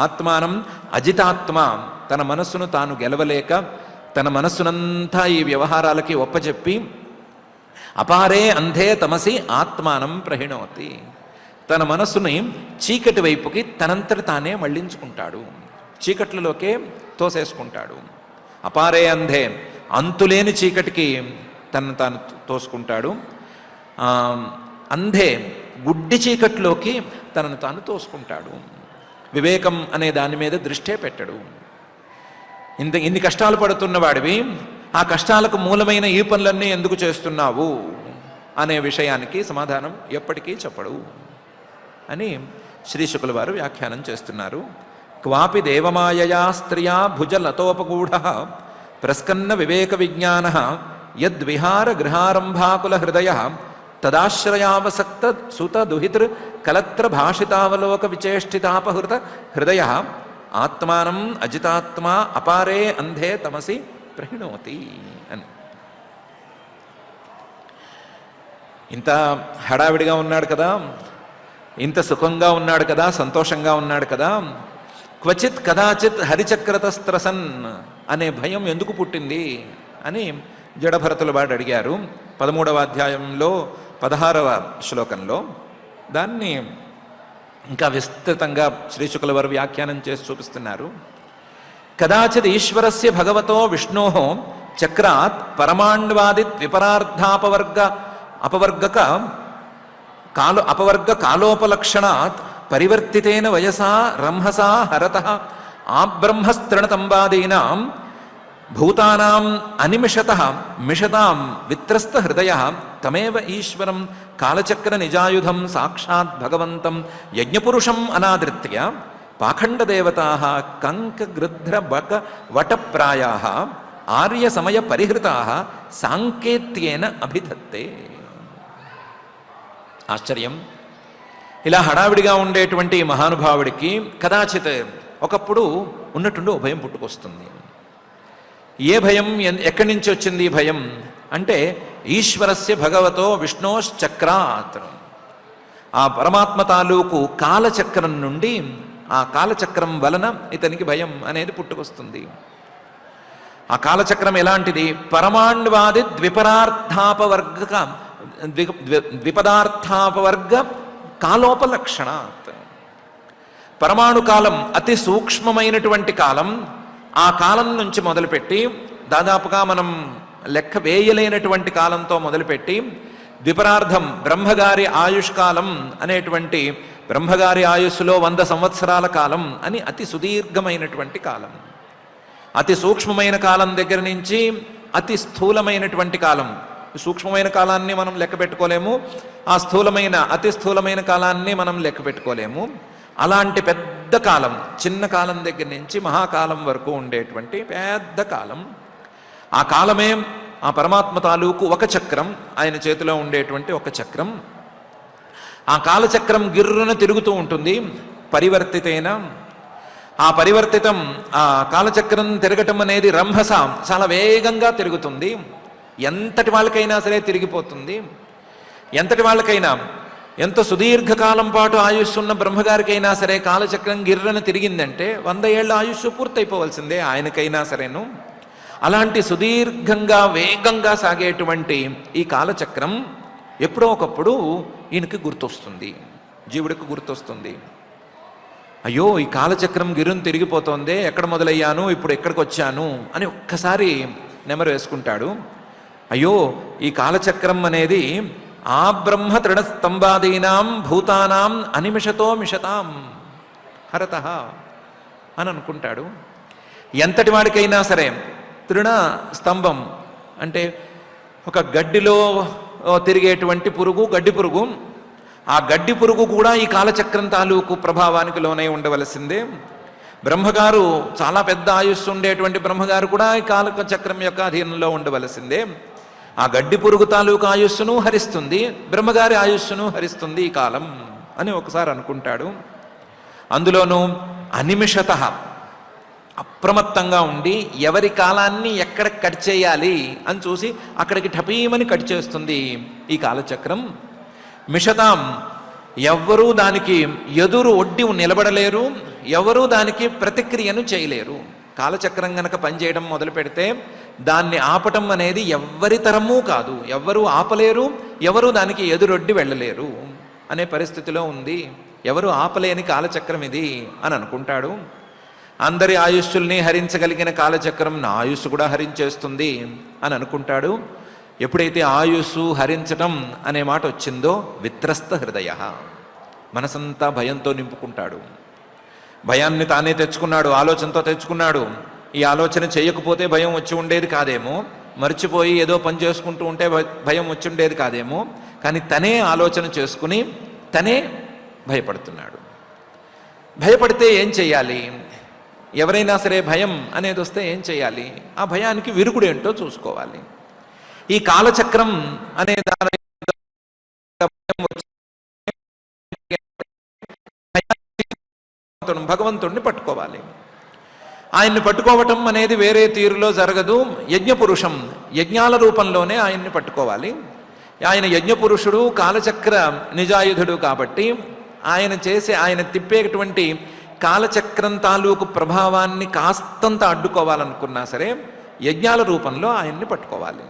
ఆత్మానం అజితాత్మ, తన మనస్సును తాను గెలవలేక తన మనస్సునంతా ఈ వ్యవహారాలకి ఒప్పచెప్పి అపారే అంధే తమసి ఆత్మానం ప్రహిణోతి, తన మనస్సుని చీకటి వైపుకి తనంతటి తానే మళ్లించుకుంటాడు, చీకట్లలోకే తోసేసుకుంటాడు. అపారే అంధే, అంతులేని చీకటికి తనను తాను తోసుకుంటాడు. అంధే, గుడ్డి చీకట్లోకి తనను తాను తోసుకుంటాడు. వివేకం అనే దాని మీద దృష్టే పెట్టడు. ఇన్ని కష్టాలు పడుతున్న వాడివి, ఆ కష్టాలకు మూలమైన ఈ పనులన్నీ ఎందుకు చేస్తున్నావు అనే విషయానికి సమాధానం ఎప్పటికీ చెప్పడు అని శ్రీ శుకుల వారు వ్యాఖ్యానం చేస్తున్నారు. క్వాపి దేవమాయయా స్త్రియా భుజలతోపగూఢ ప్రస్కన్న వివేక విజ్ఞాన యద్విహార గృహారంభాకుల హృదయ తదాశ్రయావసక్త సుత దుహితృ కలత్ర భాషితావలోక విచేష్టితాపహృత హృదయ ఆత్మానం అజితాత్మా అపారే అంధే తమసి ప్రహిణోతి అని. ఇంత హడావిడిగా ఉన్నాడు కదా, ఇంత సుఖంగా ఉన్నాడు కదా, సంతోషంగా ఉన్నాడు కదా, క్వచిత్ కదాచిత్ హరిచక్రతస్త్రసన్ అనే భయం ఎందుకు పుట్టింది అని జడభరతుల వాడు అడిగారు. 13వ అధ్యాయంలో 16వ శ్లోకంలో దాన్ని ఇంకా విస్తృతంగా శ్రీ శుకుల వారు వ్యాఖ్యానం చేసి చూపిస్తున్నారు. కదాచిత్ ఈశ్వరస్య భగవతో విష్ణోః చక్రాత్ పరమాణ్వాది అపవర్గక కాలోపలక్షణాత్ పరివర్తితేన వయసా రంహసా హరతః ఆబ్రహ్మస్తృణతంబాదీనాం భూతానాం అనిమిషతః మిషతాం విత్రస్త హృదయః తమేవ ఈశ్వరం కాలచక్ర నిజాయుధం సాక్షాత్ భగవంతం యజ్ఞపురుషం అనాదృత్య పాఖండదేవతా కంక గృధ్ర బక వటప్రాయా ఆర్య సమయ పరిహృతా సాంకేత్యేన అభిధత్తే. ఆశ్చర్యం. ఇలా హడావిడిగా ఉండేటువంటి మహానుభావుడికి కదాచిత్ ఒకప్పుడు ఉన్నట్టుండి ఓ భయం పుట్టుకొస్తుంది. ఏ భయం, ఎక్కడి నుంచి వచ్చింది ఈ భయం అంటే, ఈశ్వరస్య భగవతో విష్ణోశ్చక్రాత్, ఆ పరమాత్మ తాలూకు కాలచక్రం నుండి, ఆ కాలచక్రం వలన ఇతనికి భయం అనేది పుట్టుకొస్తుంది. ఆ కాలచక్రం ఎలాంటిది? పరమాణ్వాది ద్విపదార్థాపవర్గ కాలోపలక్షణాత్. పరమాణు కాలం అతి సూక్ష్మమైనటువంటి కాలం. ఆ కాలం నుంచి మొదలుపెట్టి దాదాపుగా మనం లెక్క వేయలేనటువంటి కాలంతో మొదలుపెట్టి ద్విపరార్థం బ్రహ్మగారి ఆయుష్కాలం అనేటువంటి, బ్రహ్మగారి ఆయుస్సులో 100 సంవత్సరాల కాలం అని అతి సుదీర్ఘమైనటువంటి కాలం. అతి సూక్ష్మమైన కాలం దగ్గర నుంచి అతి స్థూలమైనటువంటి కాలం. సూక్ష్మమైన కాలాన్ని మనం లెక్క పెట్టుకోలేము, ఆ స్థూలమైన అతి స్థూలమైన కాలాన్ని మనం లెక్క పెట్టుకోలేము. అలాంటి పెద్ద కాలం, చిన్న కాలం దగ్గర నుంచి మహాకాలం వరకు ఉండేటువంటి పెద్ద కాలం. ఆ కాలమే ఆ పరమాత్మ తాలూకు ఒక చక్రం, ఆయన చేతిలో ఉండేటువంటి ఒక చక్రం. ఆ కాలచక్రం గిర్రున తిరుగుతూ ఉంటుంది పరివర్తితైన. ఆ పరివర్తితం, ఆ కాలచక్రం తిరగటం అనేది రంభస, చాలా వేగంగా తిరుగుతుంది. ఎంతటి వాళ్ళకైనా సరే తిరిగిపోతుంది. ఎంతటి వాళ్ళకైనా, ఎంత సుదీర్ఘకాలం పాటు ఆయుస్సున్న బ్రహ్మగారికైనా సరే కాలచక్రం గిర్రన తిరిగిందంటే 100 ఏళ్ల ఆయుష్షు పూర్తయిపోవలసిందే ఆయనకైనా సరేను. అలాంటి సుదీర్ఘంగా వేగంగా సాగేటువంటి ఈ కాలచక్రం ఎప్పుడో ఒకప్పుడు ఈయనకి గుర్తొస్తుంది, జీవుడికి గుర్తొస్తుంది. అయ్యో, ఈ కాలచక్రం గిర్రును తిరిగిపోతోందే, ఎక్కడ మొదలయ్యాను, ఇప్పుడు ఎక్కడికి వచ్చాను అని ఒక్కసారి నెమరు వేసుకుంటాడు. అయ్యో, ఈ కాలచక్రం అనేది ఆ బ్రహ్మ తృణస్తంభాదీనాం భూతానాం అనిమిషతో మిషతాం హరత అని అనుకుంటాడు. ఎంతటి వాడికైనా సరే తృణ స్తంభం అంటే ఒక గడ్డిలో తిరిగేటువంటి పురుగు, గడ్డి పురుగు. ఆ గడ్డి పురుగు కూడా ఈ కాలచక్రం తాలూకు ప్రభావానికి లోనే ఉండవలసిందే. బ్రహ్మగారు, చాలా పెద్ద ఆయుస్సు ఉండేటువంటి బ్రహ్మగారు కూడా ఈ కాలచక్రం యొక్క అధీనంలో ఉండవలసిందే. ఆ గడ్డి పురుగు తాలూకు ఆయుస్సును హరిస్తుంది, బ్రహ్మగారి ఆయుస్సును హరిస్తుంది ఈ కాలం అని ఒకసారి అనుకుంటాడు. అందులోనూ అనిమిషత, అప్రమత్తంగా ఉండి ఎవరి కాలాన్ని ఎక్కడ కట్ చేయాలి అని చూసి అక్కడికి ఠపీమని కట్ చేస్తుంది ఈ కాలచక్రం. మిషతాం, ఎవ్వరూ దానికి ఎదురు ఒడ్డి నిలబడలేరు, ఎవరూ దానికి ప్రతిక్రియను చేయలేరు. కాలచక్రం గనక పనిచేయడం మొదలు పెడితే దాన్ని ఆపటం అనేది ఎవ్వరి తరమూ కాదు, ఎవ్వరూ ఆపలేరు, ఎవరూ దానికి ఎదురొడ్డి వెళ్ళలేరు అనే పరిస్థితిలో ఉంది. ఎవరు ఆపలేని కాలచక్రం ఇది అని అనుకుంటాడు. అందరి ఆయుష్యుల్ని హరించగలిగిన కాలచక్రం నా ఆయుస్సు కూడా హరించేస్తుంది అని అనుకుంటాడు. ఎప్పుడైతే ఆయుస్సు హరించటం అనే మాట వచ్చిందో విత్రస్త హృదయ, మనసంతా భయంతో నింపుకుంటాడు. భయాన్ని తానే తెచ్చుకున్నాడు, ఆలోచనతో తెచ్చుకున్నాడు. ఈ ఆలోచన చేయకపోతే భయం వచ్చి ఉండేది కాదేమో, మర్చిపోయి ఏదో పని చేసుకుంటూ ఉంటే భయం వచ్చి ఉండేది కాదేమో, కానీ తనే ఆలోచన చేసుకుని తనే భయపడుతున్నాడు. భయపడితే ఏం చెయ్యాలి? ఎవరైనా సరే భయం అనేది వస్తే ఏం చేయాలి? ఆ భయానికి విరుగుడేంటో చూసుకోవాలి. ఈ కాలచక్రం అనే దాని భగవంతుణ్ణి పట్టుకోవాలి. ఆయన్ని పట్టుకోవటం అనేది వేరే తీరులో జరగదు. యజ్ఞపురుషం, యజ్ఞాల రూపంలోనే ఆయన్ని పట్టుకోవాలి. ఆయన యజ్ఞపురుషుడు, కాలచక్ర నిజాయుధుడు కాబట్టి ఆయన తిప్పేటువంటి కాలచక్రం తాలూకు ప్రభావాన్ని కాస్తంత అడ్డుకోవాలనుకున్నా సరే యజ్ఞాల రూపంలో ఆయన్ని పట్టుకోవాలి.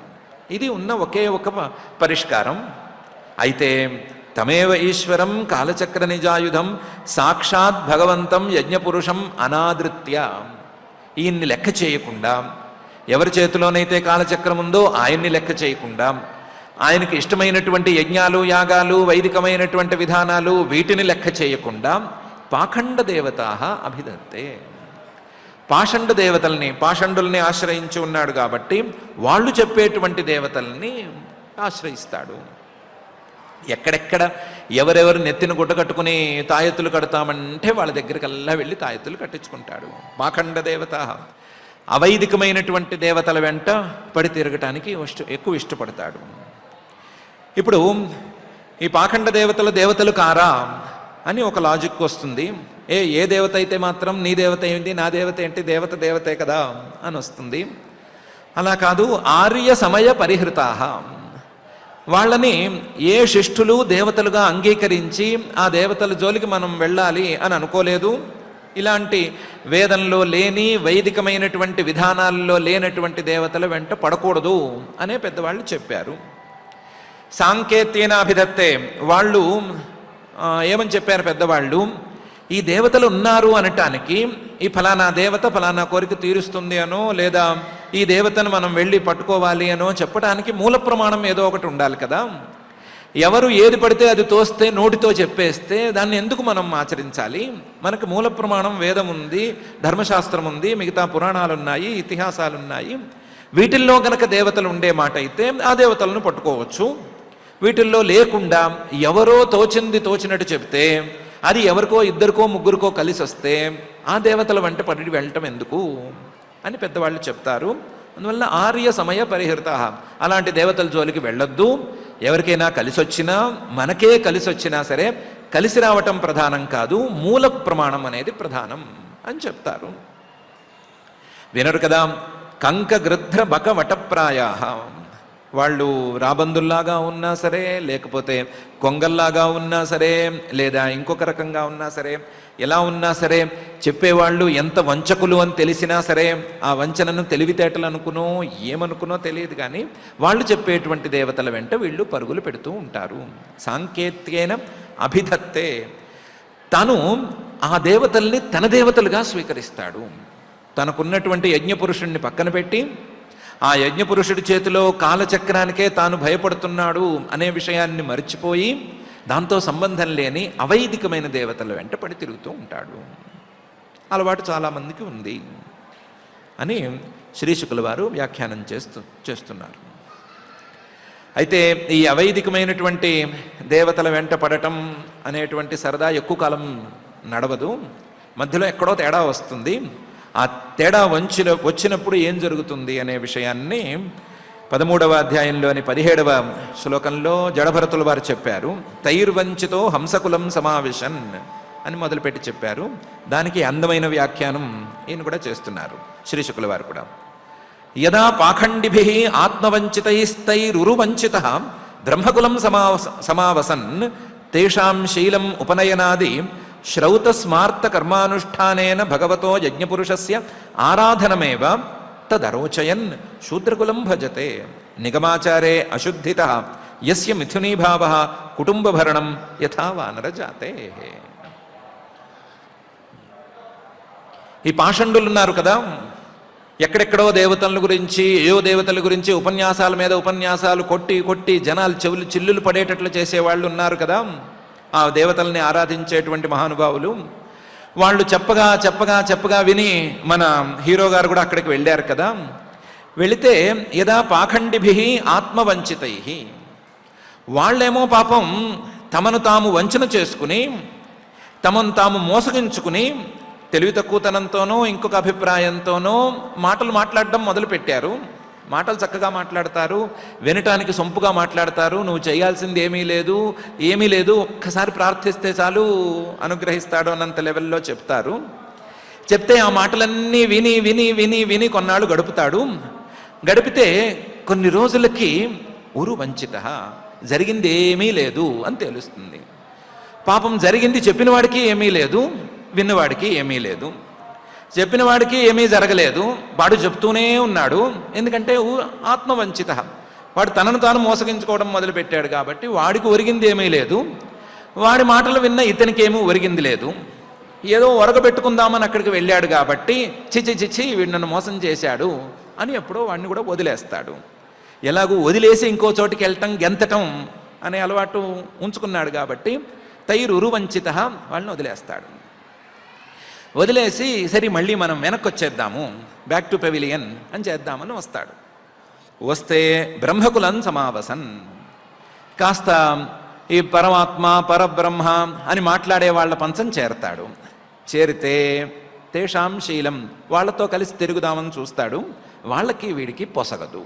ఇది ఉన్న ఒకే ఒక పరిష్కారం. అయితే తమేవ ఈశ్వరం కాలచక్ర నిజాయుధం సాక్షాత్ భగవంతం యజ్ఞపురుషం అనాదృత్య, ఈయన్ని లెక్క చేయకుండా, ఎవరి చేతిలోనైతే కాలచక్రం ఉందో ఆయన్ని లెక్క చేయకుండా, ఆయనకి ఇష్టమైనటువంటి యజ్ఞాలు, యాగాలు, వైదికమైనటువంటి విధానాలు వీటిని లెక్క చేయకుండా పాఖండ దేవతా అభిధత్తే, పాషండ దేవతల్ని, పాషండుల్ని ఆశ్రయించి ఉన్నాడు కాబట్టి వాళ్ళు చెప్పేటువంటి దేవతల్ని ఆశ్రయిస్తాడు. ఎక్కడెక్కడ ఎవరెవరు నెత్తిన గుడ్డ కట్టుకుని తాయెత్తులు కడతామంటే వాళ్ళ దగ్గరికల్లా వెళ్ళి తాయెత్తులు కట్టించుకుంటాడు. పాఖండ దేవత అవైదికమైనటువంటి దేవతల వెంట పడి తిరగటానికి ఎక్కువ ఇష్టపడతాడు. ఇప్పుడు ఈ పాఖండ దేవతలు కారా అని ఒక లాజిక్ వస్తుంది. ఏ దేవత అయితే మాత్రం నీ దేవత ఏంటి, నా దేవత ఏంటి, దేవతే కదా అని వస్తుంది. అలా కాదు, ఆర్య సమయ పరిహృతాః, వాళ్ళని ఏ శిష్టులు దేవతలుగా అంగీకరించి ఆ దేవతల జోలికి మనం వెళ్ళాలి అని అనుకోలేదు. ఇలాంటి వేదంలో లేని వైదికమైనటువంటి విధానాల్లో లేనటువంటి దేవతల వెంట పడకూడదు అనే పెద్దవాళ్ళు చెప్పారు. సాంకేత్యేనాభిధత్తే, వాళ్ళు ఏమని చెప్పారు పెద్దవాళ్ళు, ఈ దేవతలు ఉన్నారు అనటానికి ఈ ఫలానా దేవత ఫలానా కోరిక తీరుస్తుంది అనో, లేదా ఈ దేవతను మనం వెళ్ళి పట్టుకోవాలి అనో చెప్పడానికి మూల ప్రమాణం ఏదో ఒకటి ఉండాలి కదా. ఎవరు ఏది పడితే అది తోస్తే నోటితో చెప్పేస్తే దాన్ని ఎందుకు మనం ఆచరించాలి? మనకు మూల ప్రమాణం వేదం ఉంది, ధర్మశాస్త్రం ఉంది, మిగతా పురాణాలు ఉన్నాయి, ఇతిహాసాలు ఉన్నాయి. వీటిల్లో గనక దేవతలు ఉండే మాట అయితే ఆ దేవతలను పట్టుకోవచ్చు. వీటిల్లో లేకుండా ఎవరో తోచినట్టు చెప్తే అది ఎవరికో ఇద్దరికో ముగ్గురికో కలిసి వస్తే ఆ దేవతల వెంట పడి వెళ్ళటం ఎందుకు అని పెద్దవాళ్ళు చెప్తారు. అందువల్ల ఆర్య సమయ పరిహృత, అలాంటి దేవతల జోలికి వెళ్ళొద్దు. ఎవరికైనా కలిసి వచ్చినా, మనకే కలిసి వచ్చినా సరే కలిసి రావటం ప్రధానం కాదు, మూల ప్రమాణం అనేది ప్రధానం అని చెప్తారు. వినరు కదా. కంక గృధ్ర బక వటప్రాయా, వాళ్ళు రాబందుల్లాగా ఉన్నా సరే, లేకపోతే కొంగల్లాగా ఉన్నా సరే, లేదా ఇంకొక రకంగా ఉన్నా సరే, ఎలా ఉన్నా సరే, చెప్పేవాళ్ళు ఎంత వంచకులు అని తెలిసినా సరే ఆ వంచనను తెలివితేటలు అనుకునో ఏమనుకునో తెలియదు, కానీ వాళ్ళు చెప్పేటువంటి దేవతల వెంట వీళ్ళు పరుగులు పెడుతూ ఉంటారు. సాంకేత్యేన అభిధత్తే, తను ఆ దేవతల్ని తన దేవతలుగా స్వీకరిస్తాడు. తనకున్నటువంటి యజ్ఞపురుషుణ్ణి పక్కన పెట్టి ఆ యజ్ఞపురుషుడి చేతిలో కాలచక్రానికే తాను భయపడుతున్నాడు అనే విషయాన్ని మర్చిపోయి దాంతో సంబంధం లేని అవైదికమైన దేవతల వెంట పడి తిరుగుతూ ఉంటాడు. అలవాటు చాలామందికి ఉంది అని శ్రీశుకుల వారు వ్యాఖ్యానం చేస్తున్నారు. అయితే ఈ అవైదికమైనటువంటి దేవతల వెంట పడటం అనేటువంటి సరదా ఎక్కువ కాలం నడవదు. మధ్యలో ఎక్కడో తేడా వస్తుంది. ఆ తేడా వచ్చినప్పుడు ఏం జరుగుతుంది అనే విషయాన్ని 13వ అధ్యాయంలోని 17వ శ్లోకంలో జడభరతుల వారు చెప్పారు. తైర్వంచితో హంసకులం సమావేశన్ అని మొదలుపెట్టి చెప్పారు. దానికి అందమైన వ్యాఖ్యానం ఈయన కూడా చేస్తున్నారు, శ్రీశుకుల వారు కూడా. యదా పాఖండిభిః ఆత్మవంచితైస్తైరురువంచితః బ్రహ్మకులం సమావసన్ తేషాం శీలం ఉపనయనాది శ్రౌత స్మార్త కర్మానుష్ఠానేన భగవతో యజ్ఞపురుషస్య ఆరాధనమేవ తదరోచయన్ శూద్రకులం భజతే నిగమాచారే అశుద్ధితః యస్య మిథునీభావః కుటుంబభరణం యథా వానరజాతే. ఈ పాషండులు ఉన్నారు కదా, ఎక్కడెక్కడో దేవతల గురించి, ఏవో దేవతల గురించి ఉపన్యాసాల మీద ఉపన్యాసాలు కొట్టి కొట్టి జనాలు చెవులు చిల్లులు పడేటట్లు చేసేవాళ్ళు ఉన్నారు కదా, ఆ దేవతల్ని ఆరాధించేటువంటి మహానుభావులు. వాళ్ళు చెప్పగా చెప్పగా చెప్పగా విని మన హీరో గారు కూడా అక్కడికి వెళ్ళారు కదా. వెళితే యదా పాఖండిభిః ఆత్మవంచితైః, వాళ్ళేమో పాపం తమను తాము వంచన చేసుకుని, తమను తాము మోసగించుకుని, తెలివి తక్కువతనంతోనో ఇంకొక అభిప్రాయంతోనో మాటలు మాట్లాడడం మొదలుపెట్టారు. మాటలు చక్కగా మాట్లాడతారు, వినటానికి సొంపుగా మాట్లాడతారు. నువ్వు చేయాల్సింది ఏమీ లేదు, ఒక్కసారి ప్రార్థిస్తే చాలు అనుగ్రహిస్తాడు అన్నంత లెవెల్లో చెప్తారు. చెప్తే ఆ మాటలన్నీ విని విని విని విని కొన్నాళ్ళు గడుపుతాడు. గడిపితే కొన్ని రోజులకి ఉరువంచితః, జరిగింది ఏమీ లేదు అని తెలుస్తుంది. పాపం జరిగింది చెప్పిన వాడికి ఏమీ లేదు, విన్నవాడికి ఏమీ లేదు. చెప్పిన వాడికి ఏమీ జరగలేదు, వాడు చెప్తూనే ఉన్నాడు. ఎందుకంటే ఆత్మవంచితః, వాడు తనను తాను మోసగించుకోవడం మొదలుపెట్టాడు కాబట్టి వాడికి ఒరిగింది ఏమీ లేదు. వాడి మాటలు విన్న ఇతనికి ఏమీ ఒరిగింది లేదు. ఏదో ఒరగబెట్టుకుందామని అక్కడికి వెళ్ళాడు కాబట్టి చిచ్చి వీడు నన్ను మోసం చేశాడు అని ఎప్పుడో వాడిని కూడా వదిలేస్తాడు. ఎలాగూ వదిలేసి ఇంకో చోటికి వెళ్ళటం, గెంతటం అనే అలవాటు ఉంచుకున్నాడు కాబట్టి తైరురువంచితః, వాళ్ళని వదిలేస్తాడు. వదిలేసి సరే మళ్ళీ మనం వెనక్కి వచ్చేద్దాము, బ్యాక్ టు పెవిలియన్ అని చేద్దామని వస్తాడు. వస్తే బ్రహ్మకులం సమావసన్, కాస్త ఈ పరమాత్మ పరబ్రహ్మ అని మాట్లాడే వాళ్ళ పంచం చేరతాడు. చేరితే తేషాం శీలం, వాళ్లతో కలిసి తిరుగుదామని చూస్తాడు. వాళ్ళకి వీడికి పొసగదు.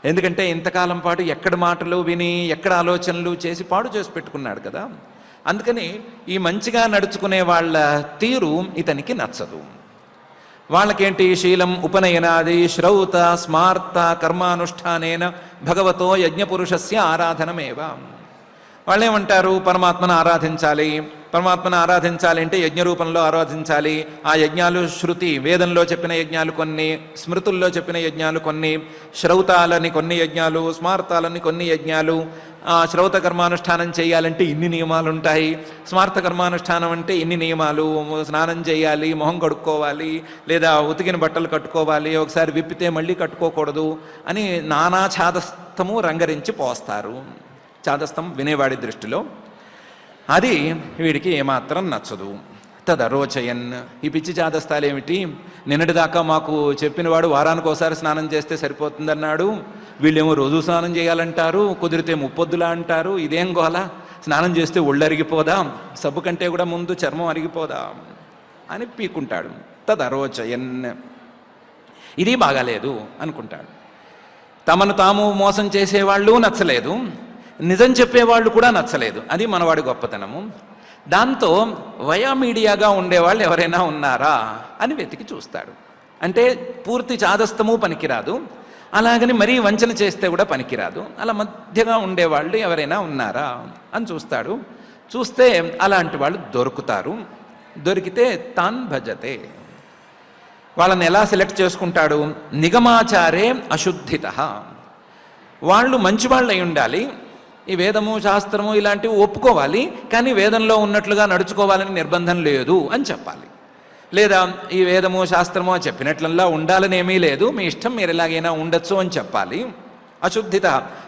ఎందుకంటే ఇంతకాలం పాటు ఎక్కడ మాటలు విని ఎక్కడ ఆలోచనలు చేసి పాడు చేసి పెట్టుకున్నాడు కదా. అందుకని ఈ మంచిగా నడుచుకునే వాళ్ళ తీరు ఇతనికి నచ్చదు. వాళ్ళకేంటి? శీలం ఉపనయనాది శ్రౌత స్మార్త కర్మానుష్ఠానేన భగవతో యజ్ఞపురుషస్య ఆరాధనమేవ. వాళ్ళేమంటారు? పరమాత్మను ఆరాధించాలి. పరమాత్మను ఆరాధించాలి అంటే యజ్ఞ రూపంలో ఆరాధించాలి. ఆ యజ్ఞాలు శృతి వేదంలో చెప్పిన యజ్ఞాలు కొన్ని, స్మృతుల్లో చెప్పిన యజ్ఞాలు కొన్ని, శ్రౌతాలని కొన్ని యజ్ఞాలు, స్మార్తాలని కొన్ని యజ్ఞాలు. శ్రౌత కర్మానుష్ఠానం చేయాలంటే ఇన్ని నియమాలు ఉంటాయి, స్మార్త కర్మానుష్ఠానం అంటే ఇన్ని నియమాలు, స్నానం చేయాలి, మొహం కడుక్కోవాలి, లేదా ఉతికిన బట్టలు కట్టుకోవాలి, ఒకసారి విప్పితే మళ్ళీ కట్టుకోకూడదు అని నానా ఛాదస్థము రంగరించి పోస్తారు. ఛాదస్థం వినేవాడి దృష్టిలో అది వీడికి ఏమాత్రం నచ్చదు. తదరోచయన్, ఈ పిచ్చి ఛాదస్థాలు ఏమిటి? నిన్నటిదాకా మాకు చెప్పినవాడు వారానికి ఒకసారి స్నానం చేస్తే సరిపోతుందన్నాడు, వీళ్ళేమో రోజు స్నానం చేయాలంటారు, కుదిరితే ముప్పొద్దులా అంటారు. ఇదేం గోల? స్నానం చేస్తే ఒళ్ళు అరిగిపోదా? సబ్బు కంటే కూడా ముందు చర్మం అరిగిపోదా అని పీక్కుంటాడు. తదరోచయన్, ఇది బాగాలేదు అనుకుంటాడు. తమను తాము మోసం చేసేవాళ్ళు నచ్చలేదు, నిజం చెప్పేవాళ్ళు కూడా నచ్చలేదు. అది మనవాడి గొప్పతనము. దాంతో వయా మీడియాగా ఉండేవాళ్ళు ఎవరైనా ఉన్నారా అని వెతికి చూస్తాడు. అంటే పూర్తి చాదస్తము పనికిరాదు, అలాగని మరీ వంచన చేస్తే కూడా పనికిరాదు, అలా మధ్యగా ఉండేవాళ్ళు ఎవరైనా ఉన్నారా అని చూస్తాడు. చూస్తే అలాంటి వాళ్ళు దొరుకుతారు. దొరికితే తాన్ భజతే. వాళ్ళని ఎలా సెలెక్ట్ చేసుకుంటాడు? నిగమాచారే అశుద్ధిత. వాళ్ళు మంచివాళ్ళు అయి ఉండాలి, ఈ వేదము శాస్త్రము ఇలాంటివి ఒప్పుకోవాలి, కానీ వేదంలో ఉన్నట్లుగా నడుచుకోవాలని నిర్బంధం లేదు అని చెప్పాలి. లేదా ఈ వేదము శాస్త్రము చెప్పినట్లల్లా ఉండాలని ఏమీ లేదు, మీ ఇష్టం, మీరు ఎలాగైనా ఉండొచ్చు అని చెప్పాలి. అశుద్ధిత,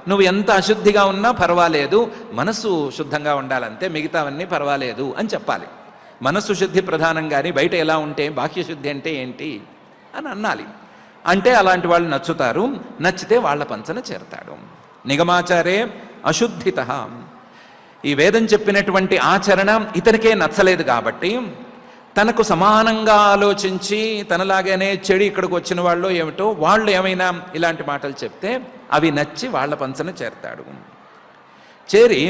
నువ్వు ఎంత అశుద్ధిగా ఉన్నా పర్వాలేదు, మనస్సు శుద్ధంగా ఉండాలంతే, మిగతావన్నీ పర్వాలేదు అని చెప్పాలి. మనస్సు శుద్ధి ప్రధానం, కానీ బయట ఎలా ఉంటే బాహ్య శుద్ధి అంటే ఏంటి అని అన్నాలి. అంటే అలాంటి వాళ్ళు నచ్చుతారు. నచ్చితే వాళ్ళ పంచన చేరతాడు. నిగమాచారే అశుద్ధిత. ఈ వేదం చెప్పినటువంటి ఆచరణ ఇతనికే నచ్చలేదు కాబట్టి తనకు సమానంగా ఆలోచించి తనలాగానే చెడు ఇక్కడికి వచ్చిన వాళ్ళు ఏమిటో వాళ్ళు ఏమైనా ఇలాంటి మాటలు చెప్తే అవి నచ్చి వాళ్ళ పంచన చేరతాడు. చేరి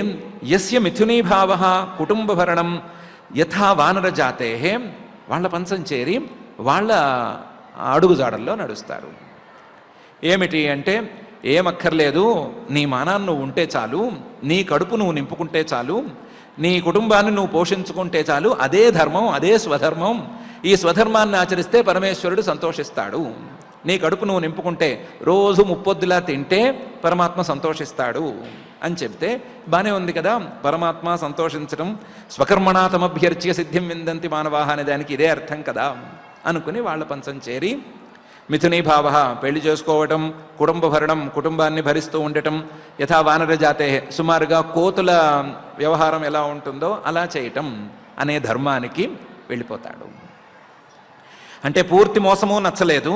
యస్య మిథునీభావ కుటుంబభరణం యథా వానర జాతే, వాళ్ళ పంచం చేరి వాళ్ళ అడుగుజాడల్లో నడుస్తారు. ఏమిటి అంటే, ఏమక్కర్లేదు, నీ మానాన్ని నువ్వు ఉంటే చాలు, నీ కడుపు నువ్వు నింపుకుంటే చాలు, నీ కుటుంబాన్ని నువ్వు పోషించుకుంటే చాలు, అదే ధర్మం, అదే స్వధర్మం. ఈ స్వధర్మాన్ని ఆచరిస్తే పరమేశ్వరుడు సంతోషిస్తాడు. నీ కడుపు నువ్వు నింపుకుంటే, రోజు ముప్పొద్దులా తింటే పరమాత్మ సంతోషిస్తాడు అని చెప్తే బానే ఉంది కదా. పరమాత్మ సంతోషించడం, స్వకర్మణా తమభ్యర్చ్య సిద్ధిం విందంతి మానవాహ అనే దానికి ఇదే అర్థం కదా అనుకుని వాళ్ళ పంచం చేరి మిథునీభావ, పెళ్లి చేసుకోవటం, కుటుంబభరణం, కుటుంబాన్ని భరిస్తూ ఉండటం, యథా వానర జాతే, సుమారుగా కోతుల వ్యవహారం ఎలా ఉంటుందో అలా చేయటం అనే ధర్మానికి వెళ్ళిపోతాడు. అంటే పూర్తి మోసము నచ్చలేదు,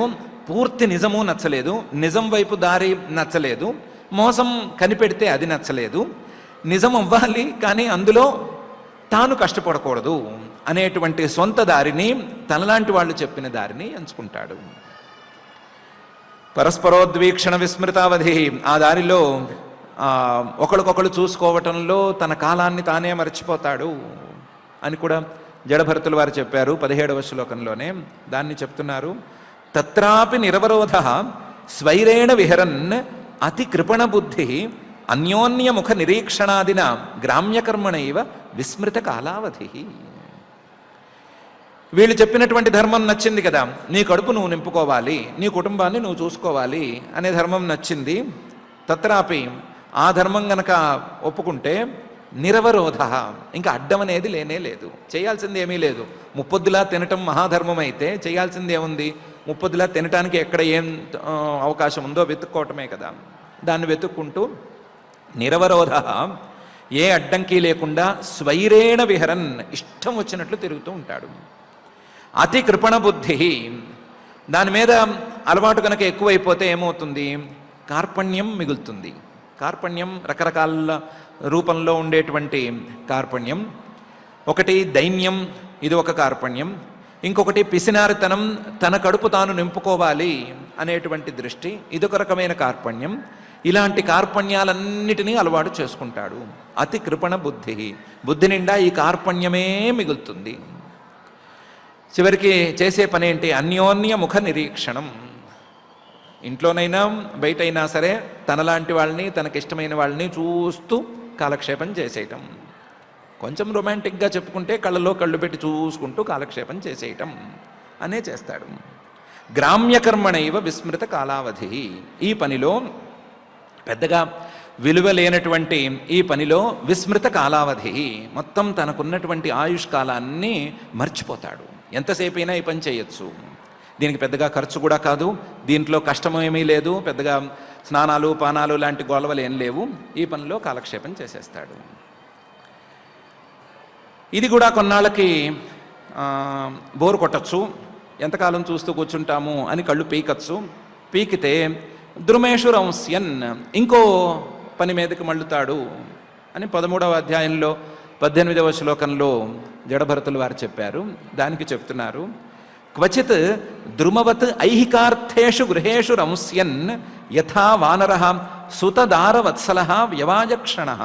పూర్తి నిజము నచ్చలేదు, నిజం వైపు దారి నచ్చలేదు, మోసం కనిపెడితే అది నచ్చలేదు, నిజం అవ్వాలి కానీ అందులో తాను కష్టపడకూడదు అనేటువంటి సొంత దారిని, తనలాంటి వాళ్ళు చెప్పిన దారిని ఎంచుకుంటాడు. పరస్పరోద్వీక్షణ విస్మృతావధి, ఆ దారిలో ఒకరికొకరు చూసుకోవటంలో తన కాలాన్ని తానే మర్చిపోతాడు అని కూడా జడభరతులు వారు చెప్పారు 17వ శ్లోకంలోనే. దాన్ని చెప్తున్నారు. తత్రాపి నిరవరోధ స్వైరేణ విహరన్ అతి కృపణ బుద్ధి అన్యోన్యముఖ నిరీక్షణాదిన గ్రామ్యకర్మణైవ విస్మృత కాలావధి. వీళ్ళు చెప్పినటువంటి ధర్మం నచ్చింది కదా, నీ కడుపు నువ్వు నింపుకోవాలి, నీ కుటుంబాన్ని నువ్వు చూసుకోవాలి అనే ధర్మం నచ్చింది. తత్రాపి, ఆ ధర్మం గనక ఒప్పుకుంటే నిరవరోధ, ఇంకా అడ్డం అనేది లేనే లేదు, చేయాల్సింది ఏమీ లేదు. ముప్పొద్దులా తినటం మహాధర్మం అయితే చేయాల్సింది ఏముంది? ముప్పొద్దులా తినటానికి ఎక్కడ ఏం అవకాశం ఉందో వెతుక్కోవటమే కదా. దాన్ని వెతుక్కుంటూ నిరవరోధ, ఏ అడ్డంకి లేకుండా స్వైరేణ విహరన్, ఇష్టం వచ్చినట్లు తిరుగుతూ ఉంటాడు. అతి కృపణ బుద్ధి, దాని మీద అలవాటు కనుక ఎక్కువైపోతే ఏమవుతుంది? కార్పణ్యం మిగులుతుంది, కార్పణ్యం రకరకాల రూపంలో ఉండేటువంటి కార్పణ్యం. ఒకటి దైన్యం, ఇది ఒక కార్పణ్యం. ఇంకొకటి పిసినారితనం, తన కడుపు తాను నింపుకోవాలి అనేటువంటి దృష్టి, ఇదొక రకమైన కార్పణ్యం. ఇలాంటి కార్పణ్యాలన్నిటినీ అలవాటు చేసుకుంటాడు. అతి కృపణ బుద్ధి, బుద్ధి నిండా ఈ కార్పణ్యమే మిగులుతుంది. చివరికి చేసే పని ఏంటి? అన్యోన్య ముఖ నిరీక్షణం. ఇంట్లోనైనా బయటైనా సరే తనలాంటి వాళ్ళని, తనకిష్టమైన వాళ్ళని చూస్తూ కాలక్షేపం చేసేయటం. కొంచెం రొమాంటిక్గా చెప్పుకుంటే కళ్ళలో కళ్ళు పెట్టి చూసుకుంటూ కాలక్షేపం చేసేయటం అనే చేస్తాడు. గ్రామ్యకర్మణైవ విస్మృత కాలావధి. ఈ పనిలో పెద్దగా విలువ లేనటువంటి ఈ పనిలో విస్మృత కాలావధి, మొత్తం తనకున్నటువంటి ఆయుష్కాలాన్ని మర్చిపోతాడు. ఎంతసేపు అయినా ఈ పని చేయొచ్చు. దీనికి పెద్దగా ఖర్చు కూడా కాదు, దీంట్లో కష్టమేమీ లేదు, పెద్దగా స్నానాలు పానాలు లాంటి గొడవలు ఏం లేవు. ఈ పనిలో కాలక్షేపం చేసేస్తాడు. ఇది కూడా కొన్నాళ్ళకి బోరు కొట్టచ్చు, ఎంతకాలం చూస్తూ కూర్చుంటాము అని కళ్ళు పీకచ్చు. పీకితే ద్రుమేషు రంస్యన్, ఇంకో పని మీదకి మళ్ళుతాడు అని 13వ అధ్యాయంలో 18వ శ్లోకంలో జడభరతులు వారు చెప్పారు. దానికి చెప్తున్నారు, క్వచిత్ ద్రుమవత్ ఐహికార్థేషు గృహేషు రంస్యన్ యథా వానరః సుతదారవత్సలః వ్యవాజక్షణః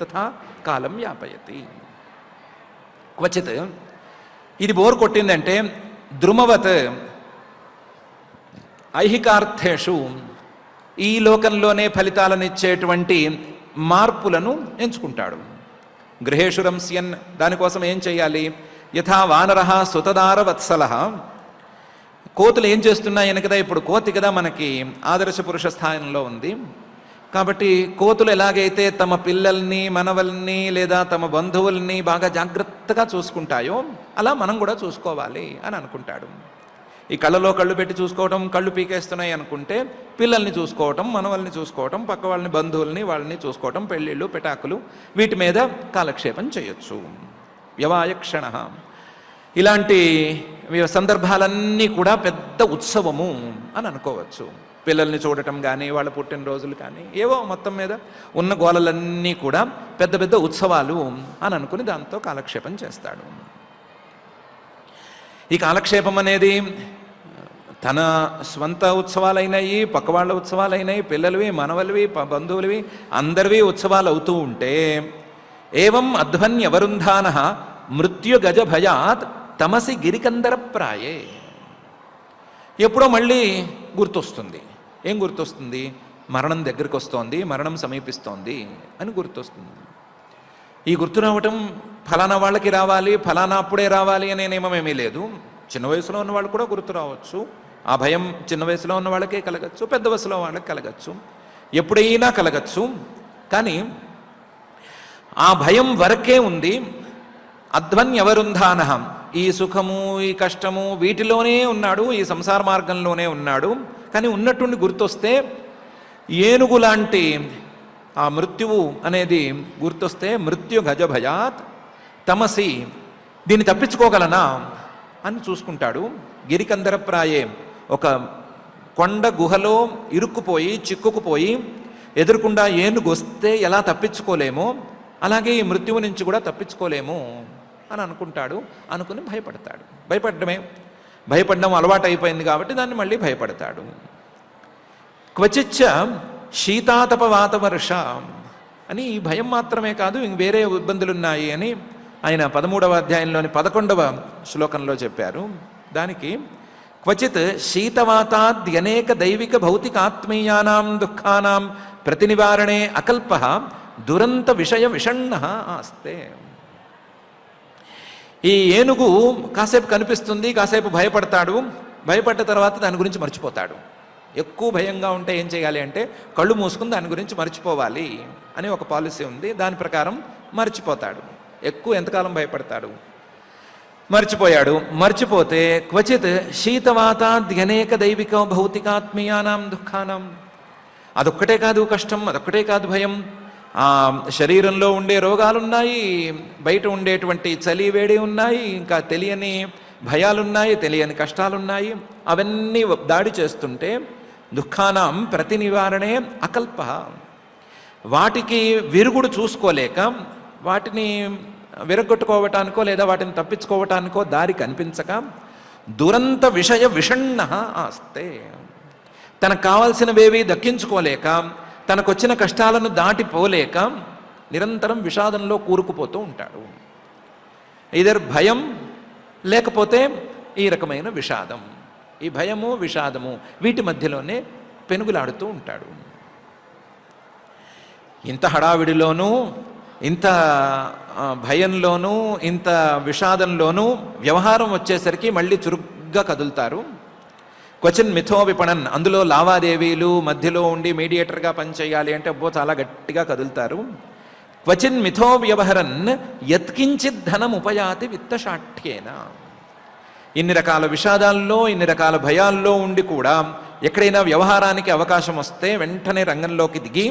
తథా కాలం యాపయతి. క్వచిత్, ఇది బోర్ కొట్టిందంటే ద్రుమవత్ ఐహికార్థేషు, ఈ లోకంలోనే ఫలితాలను ఇచ్చేటువంటి మార్పులను ఎంచుకుంటాడు. గృహేషు రంస్యన్, దానికోసం ఏం చేయాలి? యథా వానరః సుతదార వత్సలః, కోతులు ఏం చేస్తున్నాయని కదా, ఇప్పుడు కోతి కదా మనకి ఆదర్శ పురుష స్థానంలో ఉంది. కాబట్టి కోతులు ఎలాగైతే తమ పిల్లల్ని, మనవల్ని లేదా తమ బంధువుల్ని బాగా జాగ్రత్తగా చూసుకుంటాయో అలా మనం కూడా చూసుకోవాలి అని అనుకుంటాడు. ఈ కళ్ళలో కళ్ళు పెట్టి చూసుకోవటం, కళ్ళు పీకేస్తున్నాయి అనుకుంటే పిల్లల్ని చూసుకోవటం, మనవల్ని చూసుకోవటం, పక్క వాళ్ళని, బంధువుల్ని వాళ్ళని చూసుకోవటం, పెళ్ళిళ్ళు పెటాకులు వీటి మీద కాలక్షేపం చేయొచ్చు. వ్యవాయక్షణ, ఇలాంటి సందర్భాలన్నీ కూడా పెద్ద ఉత్సవము అని అనుకోవచ్చు. పిల్లల్ని చూడటం కానీ, వాళ్ళ పుట్టినరోజులు కానీ, ఏవో మొత్తం మీద ఉన్న గోలలన్నీ కూడా పెద్ద పెద్ద ఉత్సవాలు అని అనుకుని దాంతో కాలక్షేపం చేస్తాడు. ఈ కాలక్షేపం అనేది తన స్వంత ఉత్సవాలైనాయి, పక్క వాళ్ళ ఉత్సవాలైనాయి, పిల్లలవి, మనవలవి, బంధువులవి, అందరివి ఉత్సవాలు అవుతూ ఉంటే ఏవం అధ్వన్యవరుంధాన మృత్యుగజ భయాత్ తమసి గిరికందర ప్రాయే. ఎప్పుడో మళ్ళీ గుర్తొస్తుంది. ఏం గుర్తొస్తుంది? మరణం దగ్గరికి వస్తోంది, మరణం సమీపిస్తోంది అని గుర్తొస్తుంది. ఈ గుర్తు రావటం ఫలానా వాళ్ళకి రావాలి, ఫలానా అప్పుడే రావాలి అనే నియమం ఏమీ లేదు. చిన్న వయసులో ఉన్న వాళ్ళు కూడా గుర్తు రావచ్చు. ఆ భయం చిన్న వయసులో ఉన్న వాళ్ళకే కలగచ్చు, పెద్ద వయసులో వాళ్ళకి కలగచ్చు, ఎప్పుడైనా కలగచ్చు. కానీ ఆ భయం వరకే ఉంది. అధ్వన్యవరుంధాన, ఈ సుఖము, ఈ కష్టము వీటిలోనే ఉన్నాడు, ఈ సంసార మార్గంలోనే ఉన్నాడు. కానీ ఉన్నట్టుండి గుర్తొస్తే ఏనుగు లాంటి ఆ మృత్యువు అనేది గుర్తొస్తే మృత్యు గజ భయాత్ తమసి, దీన్ని తప్పించుకోగలనా అని చూసుకుంటాడు. గిరికందర ప్రాయే, ఒక కొండ గుహలో ఇరుక్కుపోయి చిక్కుకుపోయి ఎదురుకుండా ఏనుగు వస్తే ఎలా తప్పించుకోలేమో అలాగే ఈ మృత్యువు నుంచి కూడా తప్పించుకోలేము అని అనుకుంటాడు. అనుకుని భయపడతాడు. భయపడడం అలవాటు అయిపోయింది కాబట్టి దాన్ని మళ్ళీ భయపడతాడు. క్వచిచ్చ శీతాతప వాతవర్ష అని ఈ భయం మాత్రమే కాదు, ఇంక వేరే ఇబ్బందులు ఉన్నాయి అని ఆయన 13వ అధ్యాయంలోని 11వ శ్లోకంలో చెప్పారు. దానికి క్వచిత్ శీతవాతాద్యనేక దైవిక భౌతికాత్మీయానాం దుఃఖానాం ప్రతినివారణే అకల్ప దురంత విషయ విషణ్ణ ఆస్తే. ఈ ఏనుగు కాసేపు కనిపిస్తుంది, కాసేపు భయపడతాడు. భయపడ్డ తర్వాత దాని గురించి మర్చిపోతాడు. ఎక్కువ భయంగా ఉంటే ఏం చేయాలి అంటే కళ్ళు మూసుకుని దాని గురించి మర్చిపోవాలి అని ఒక పాలసీ ఉంది. దాని ప్రకారం మర్చిపోతాడు. ఎక్కువ ఎంతకాలం భయపడతాడు, మర్చిపోయాడు. మర్చిపోతే క్వచిత్ శీతవాతాద్యనేక దైవిక భౌతికాత్మీయానాం దుఃఖానం, అదొక్కటే కాదు కష్టం, అదొక్కటే కాదు భయం. ఆ శరీరంలో ఉండే రోగాలున్నాయి, బయట ఉండేటువంటి చలి వేడి ఉన్నాయి, ఇంకా తెలియని భయాలున్నాయి, తెలియని కష్టాలున్నాయి. అవన్నీ దాడి చేస్తుంటే దుఃఖానాం ప్రతి నివారణే అకల్ప, వాటికి విరుగుడు చూసుకోలేక వాటిని విరగొట్టుకోవటానికో లేదా వాటిని తప్పించుకోవటానికో దారి కనిపించక దురంత విషయ విషణ్ణ ఆస్తే, తనకు కావాల్సినవేవి దక్కించుకోలేక తనకొచ్చిన కష్టాలను దాటిపోలేక నిరంతరం విషాదంలో కూరుకుపోతూ ఉంటాడు. ఇదర్ భయం లేకపోతే ఈ రకమైన విషాదం. ఈ భయము విషాదము వీటి మధ్యలోనే పెనుగులాడుతూ ఉంటాడు. ఇంత హడావిడిలోనూ ఇంత భయంలోనూ ఇంత విషాదంలోనూ వ్యవహారం వచ్చేసరికి మళ్ళీ చురుగ్గా కదులుతారు. క్వచిన్ మిథో విపణన్, అందులో లావాదేవీలు మధ్యలో ఉండి మీడియేటర్గా పనిచేయాలి అంటే అబ్బో చాలా గట్టిగా కదులుతారు. క్వచిన్ మిథో వ్యవహరన్ యత్కించిత్ ధనం ఉపయాతి విత్తశాఠ్యేన. ఇన్ని రకాల విషాదాల్లో ఇన్ని రకాల భయాల్లో ఉండి కూడా ఎక్కడైనా వ్యవహారానికి అవకాశం వస్తే వెంటనే రంగంలోకి దిగి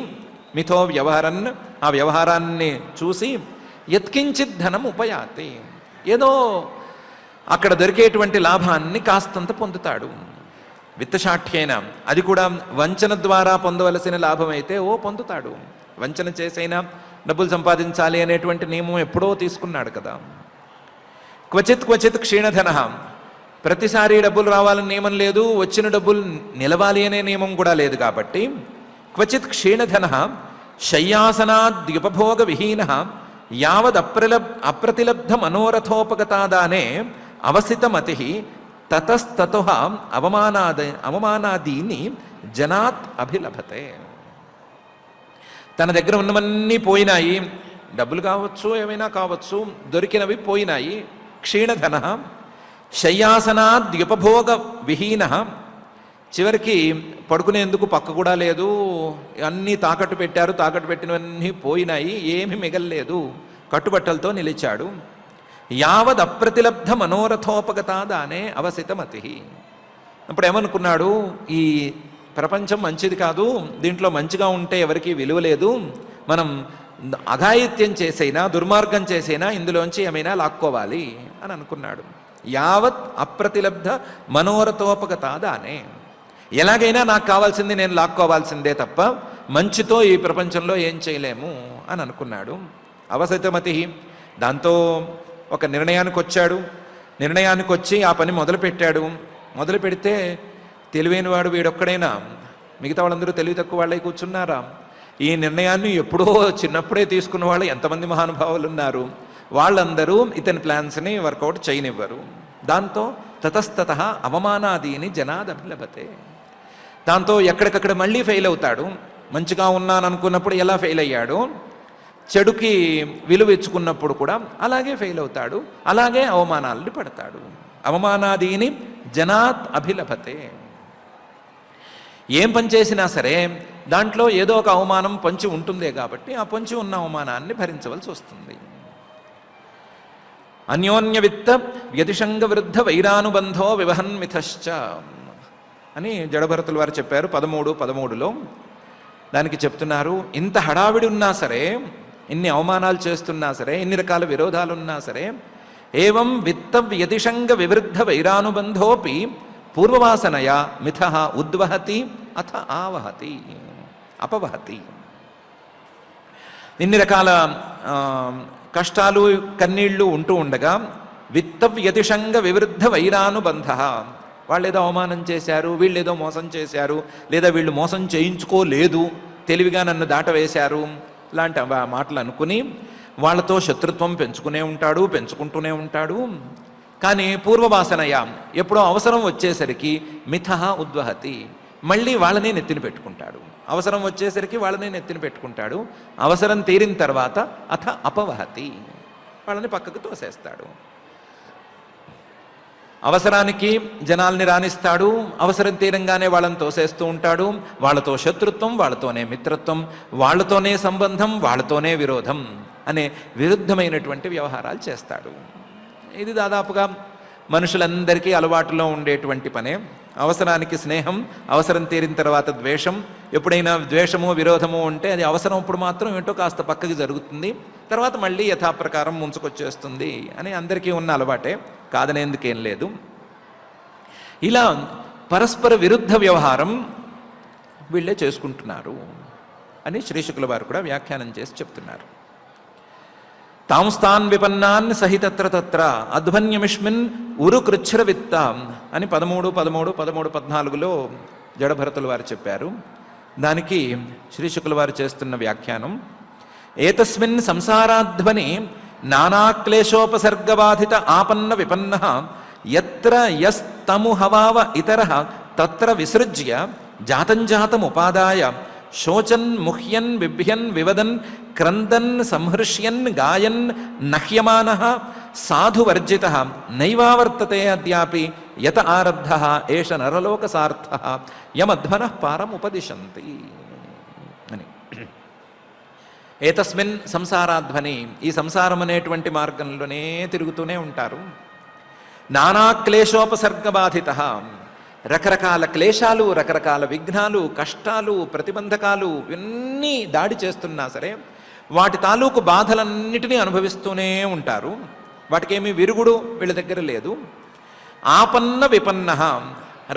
మిథో వ్యవహరన్, ఆ వ్యవహారాన్ని చూసి యత్కించిత్ ధనం ఉపయాతి, ఏదో అక్కడ దొరికేటువంటి లాభాన్ని కాస్తంత పొందుతాడు. విత్తశాఠ్యేన, అది కూడా వంచన ద్వారా పొందవలసిన లాభం అయితే పొందుతాడు. వంచన చేసైనా డబ్బులు సంపాదించాలి అనేటువంటి నియమం ఎప్పుడో తీసుకున్నాడు కదా. క్వచిత్ క్వచిత్ క్షీణధన, ప్రతిసారి డబ్బులు రావాలని నియమం లేదు, వచ్చిన డబ్బులు నిలవాలి అనే నియమం కూడా లేదు కాబట్టి క్వచిత్ క్షీణధన శయ్యాసనాద్యుపభోగ విహీన యావద్ అప్రతిలబ్ధ మనోరథోపగతాదానే అవసితమతి తతస్తతో అవమానాదీని జనాత్ అభిలభతే. తన దగ్గర ఉన్నవన్నీ పోయినాయి, డబ్బులు కావచ్చు ఏమైనా కావచ్చు, దొరికినవి పోయినాయి. క్షీణధన శయ్యాసనాద్యుపభోగ విహీన, చివరికి పడుకునేందుకు పక్క కూడా లేదు, అన్నీ తాకట్టు పెట్టారు, తాకట్టు పెట్టినవన్నీ పోయినాయి, ఏమీ మిగల్లేదు, కట్టుబట్టలతో నిలిచాడు. యావద్ అప్రతిలబ్ధ మనోరథోపగతాదానే అవసితమతి. అప్పుడు ఏమనుకున్నాడు, ఈ ప్రపంచం మంచిది కాదు, దీంట్లో మంచిగా ఉంటే ఎవరికీ విలువ లేదు, మనం అఘాయిత్యం చేసైనా దుర్మార్గం చేసైనా ఇందులోంచి ఏమైనా లాక్కోవాలి అని అనుకున్నాడు. యావత్ అప్రతిలబ్ధ మనోరథోపగతాదానే, ఎలాగైనా నాకు కావాల్సింది నేను లాక్కోవాల్సిందే తప్ప మంచితో ఈ ప్రపంచంలో ఏం చేయలేము అని అనుకున్నాడు. అవసితమతి, దాంతో ఒక నిర్ణయానికి వచ్చాడు. నిర్ణయానికి వచ్చి ఆ పని మొదలుపెట్టాడు. మొదలు పెడితే తెలివైనవాడు వీడొక్కడైనా, మిగతా వాళ్ళందరూ తెలివి తక్కువ వాళ్ళై కూర్చున్నారా? ఈ నిర్ణయాన్ని ఎప్పుడో చిన్నప్పుడే తీసుకున్న వాళ్ళు ఎంతమంది మహానుభావులు ఉన్నారు, వాళ్ళందరూ ఇతని ప్లాన్స్ని వర్కౌట్ చేయనివ్వరు. దాంతో తతస్తత అవమానాదీని జనాదభిలభతే, దాంతో ఎక్కడికక్కడ మళ్ళీ ఫెయిల్ అవుతాడు. మంచిగా ఉన్నాను అనుకున్నప్పుడు ఎలా ఫెయిల్ అయ్యాడు, చెడుకి విలువ ఇచ్చుకున్నప్పుడు కూడా అలాగే ఫెయిల్ అవుతాడు, అలాగే అవమానాలని పడతాడు. అవమానాదీని జనాత్ అభిలభతే. ఏం పని చేసినా సరే దాంట్లో ఏదో ఒక అవమానం పొంచి ఉంటుందే కాబట్టి ఆ పొంచి ఉన్న అవమానాన్ని భరించవలసి వస్తుంది. అన్యోన్య విత్త వ్యతిషంగ వృద్ధ వైరానుబంధో వివహన్మిథశ్చ అని జడభరతుల వారు చెప్పారు 13:13లో. దానికి చెప్తున్నారు, ఇంత హడావిడి ఉన్నా సరే, ఇన్ని అవమానాలు చేస్తున్నా సరే, ఇన్ని రకాల విరోధాలున్నా సరే, ఏవం విత్త వ్యతిషంగ వివృద్ధ వైరానుబంధోపి పూర్వవాసనయా మిథ ఉద్వహతి అథ ఆవహతి అపవహతి. ఇన్ని రకాల కష్టాలు కన్నీళ్లు ఉంటూ ఉండగా విత్త వ్యతిషంగ వివృద్ధ వైరానుబంధ, వాళ్ళేదో అవమానం చేశారు, వీళ్ళేదో మోసం చేశారు, లేదా వీళ్ళు మోసం చేయించుకోలేదు, తెలివిగా నన్ను దాటవేశారు, లాంటి మాటలు అనుకుని వాళ్ళతో శత్రుత్వం పెంచుకుంటూనే ఉంటాడు. కానీ పూర్వవాసనయ, ఎప్పుడో అవసరం వచ్చేసరికి మిథ ఉద్వహతి, మళ్ళీ వాళ్ళనే నెత్తిన పెట్టుకుంటాడు. అవసరం వచ్చేసరికి వాళ్ళనే నెత్తిన పెట్టుకుంటాడు. అవసరం తీరిన తర్వాత అథ అపవహతి, వాళ్ళని పక్కకు తోసేస్తాడు. అవసరానికి జనాల్ని రాణిస్తాడు, అవసరం తీరంగానే వాళ్ళని తోసేస్తూ ఉంటాడు. వాళ్ళతో శత్రుత్వం, వాళ్ళతోనే మిత్రత్వం, వాళ్ళతోనే సంబంధం, వాళ్ళతోనే విరోధం అనే విరుద్ధమైనటువంటి వ్యవహారాలు చేస్తాడు. ఇది దాదాపుగా మనుషులందరికీ అలవాటులో ఉండేటువంటి పనే. అవసరానికి స్నేహం, అవసరం తీరిన తర్వాత ద్వేషం. ఎప్పుడైనా ద్వేషమో విరోధమో ఉంటే అది అవసరం అప్పుడు మాత్రం ఏంటో కాస్త పక్కకి జరుగుతుంది, తర్వాత మళ్ళీ యథాప్రకారం ముంచుకొచ్చేస్తుంది అని అందరికీ ఉన్న అలవాటే, కాదనేందుకేం లేదు. ఇలా పరస్పర విరుద్ధ వ్యవహారం వీళ్ళే చేసుకుంటున్నారు. అని శ్రీ శుక్ల వారు కూడా వ్యాఖ్యానం చేసి చెప్తున్నారు. తాంస్తాన్ విపన్నాన్ సహితత్ర తత్ర అధ్వన్యమిష్మిన్ ఉరు కృచ్ఛ్ర విత్తాం అని 13:14 జడభరతుల వారు చెప్పారు. దానికి శ్రీ శుక్ల వారు చేస్తున్న వ్యాఖ్యానం, ఏతస్మిన్ సంసారాధ్వని నానాక్లేశోపసర్గబాధిత ఆపన్న విపన్న యత్ర యస్తము హవావ ఇతరః తత్ర విసృజ్య జాతంజాతముపాదాయ శోచన్ ముహ్యన్ బిభ్యన్ వివదన్ క్రందన్ సంహృష్యన్ గాయన్ నహ్యమానః సాధువర్జితః నైవావర్తతే అద్యాపి యత ఆరబ్ధః ఏష నరలోకసార్థః యమధ్వనః పారముపదిశంతి అని. ఏతస్మిన్ సంసారాధ్వని, ఈ సంసారం అనేటువంటి మార్గంలోనే తిరుగుతూనే ఉంటారు. నానా క్లేశోపసర్గబాధితః, రకరకాల క్లేశాలు, రకరకాల విఘ్నాలు, కష్టాలు, ప్రతిబంధకాలు ఇవన్నీ దాడి చేస్తున్నా సరే వాటి తాలూకు బాధలన్నిటినీ అనుభవిస్తూనే ఉంటారు. వాటికేమీ విరుగుడు వీళ్ళ దగ్గర లేదు. ఆపన్న విపన్న,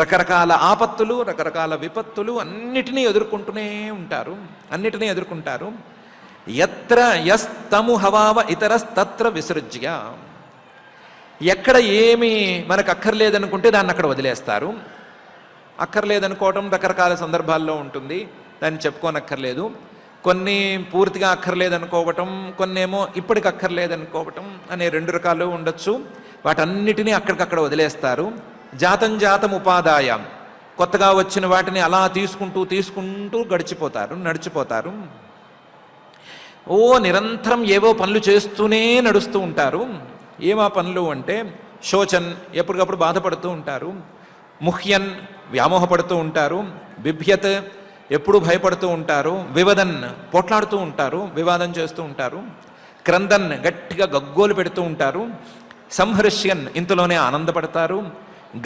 రకరకాల ఆపత్తులు, రకరకాల విపత్తులు అన్నిటినీ ఎదుర్కొంటారు. యత్ర యస్తము హవావ ఇతరస్తత్ర విసృజ్య, ఎక్కడ ఏమి మనకు అక్కర్లేదనుకుంటే దాన్ని అక్కడ వదిలేస్తారు. అక్కర్లేదనుకోవటం రకరకాల సందర్భాల్లో ఉంటుంది, దాన్ని చెప్పుకోనక్కర్లేదు. కొన్ని పూర్తిగా అక్కర్లేదనుకోవటం, కొన్నేమో ఇప్పటికి అక్కర్లేదనుకోవటం అనే 2 రకాలు ఉండొచ్చు. వాటన్నిటినీ అక్కడికక్కడ వదిలేస్తారు. జాతం ఉపాదాయ, కొత్తగా వచ్చిన వాటిని అలా తీసుకుంటూ నడిచిపోతారు. నిరంతరం ఏవో పనులు చేస్తూనే నడుస్తూ ఉంటారు. ఏమా పనులు అంటే, శోచన్, ఎప్పటికప్పుడు బాధపడుతూ ఉంటారు. ముహ్యన్, వ్యామోహపడుతూ ఉంటారు. బిభ్యత్, ఎప్పుడు భయపడుతూ ఉంటారు. వివదన్, పోట్లాడుతూ ఉంటారు, వివాదం చేస్తూ ఉంటారు. క్రందన్, గట్టిగా గగ్గోలు పెడుతూ ఉంటారు. సంహృష్యన్, ఇంతలోనే ఆనందపడతారు.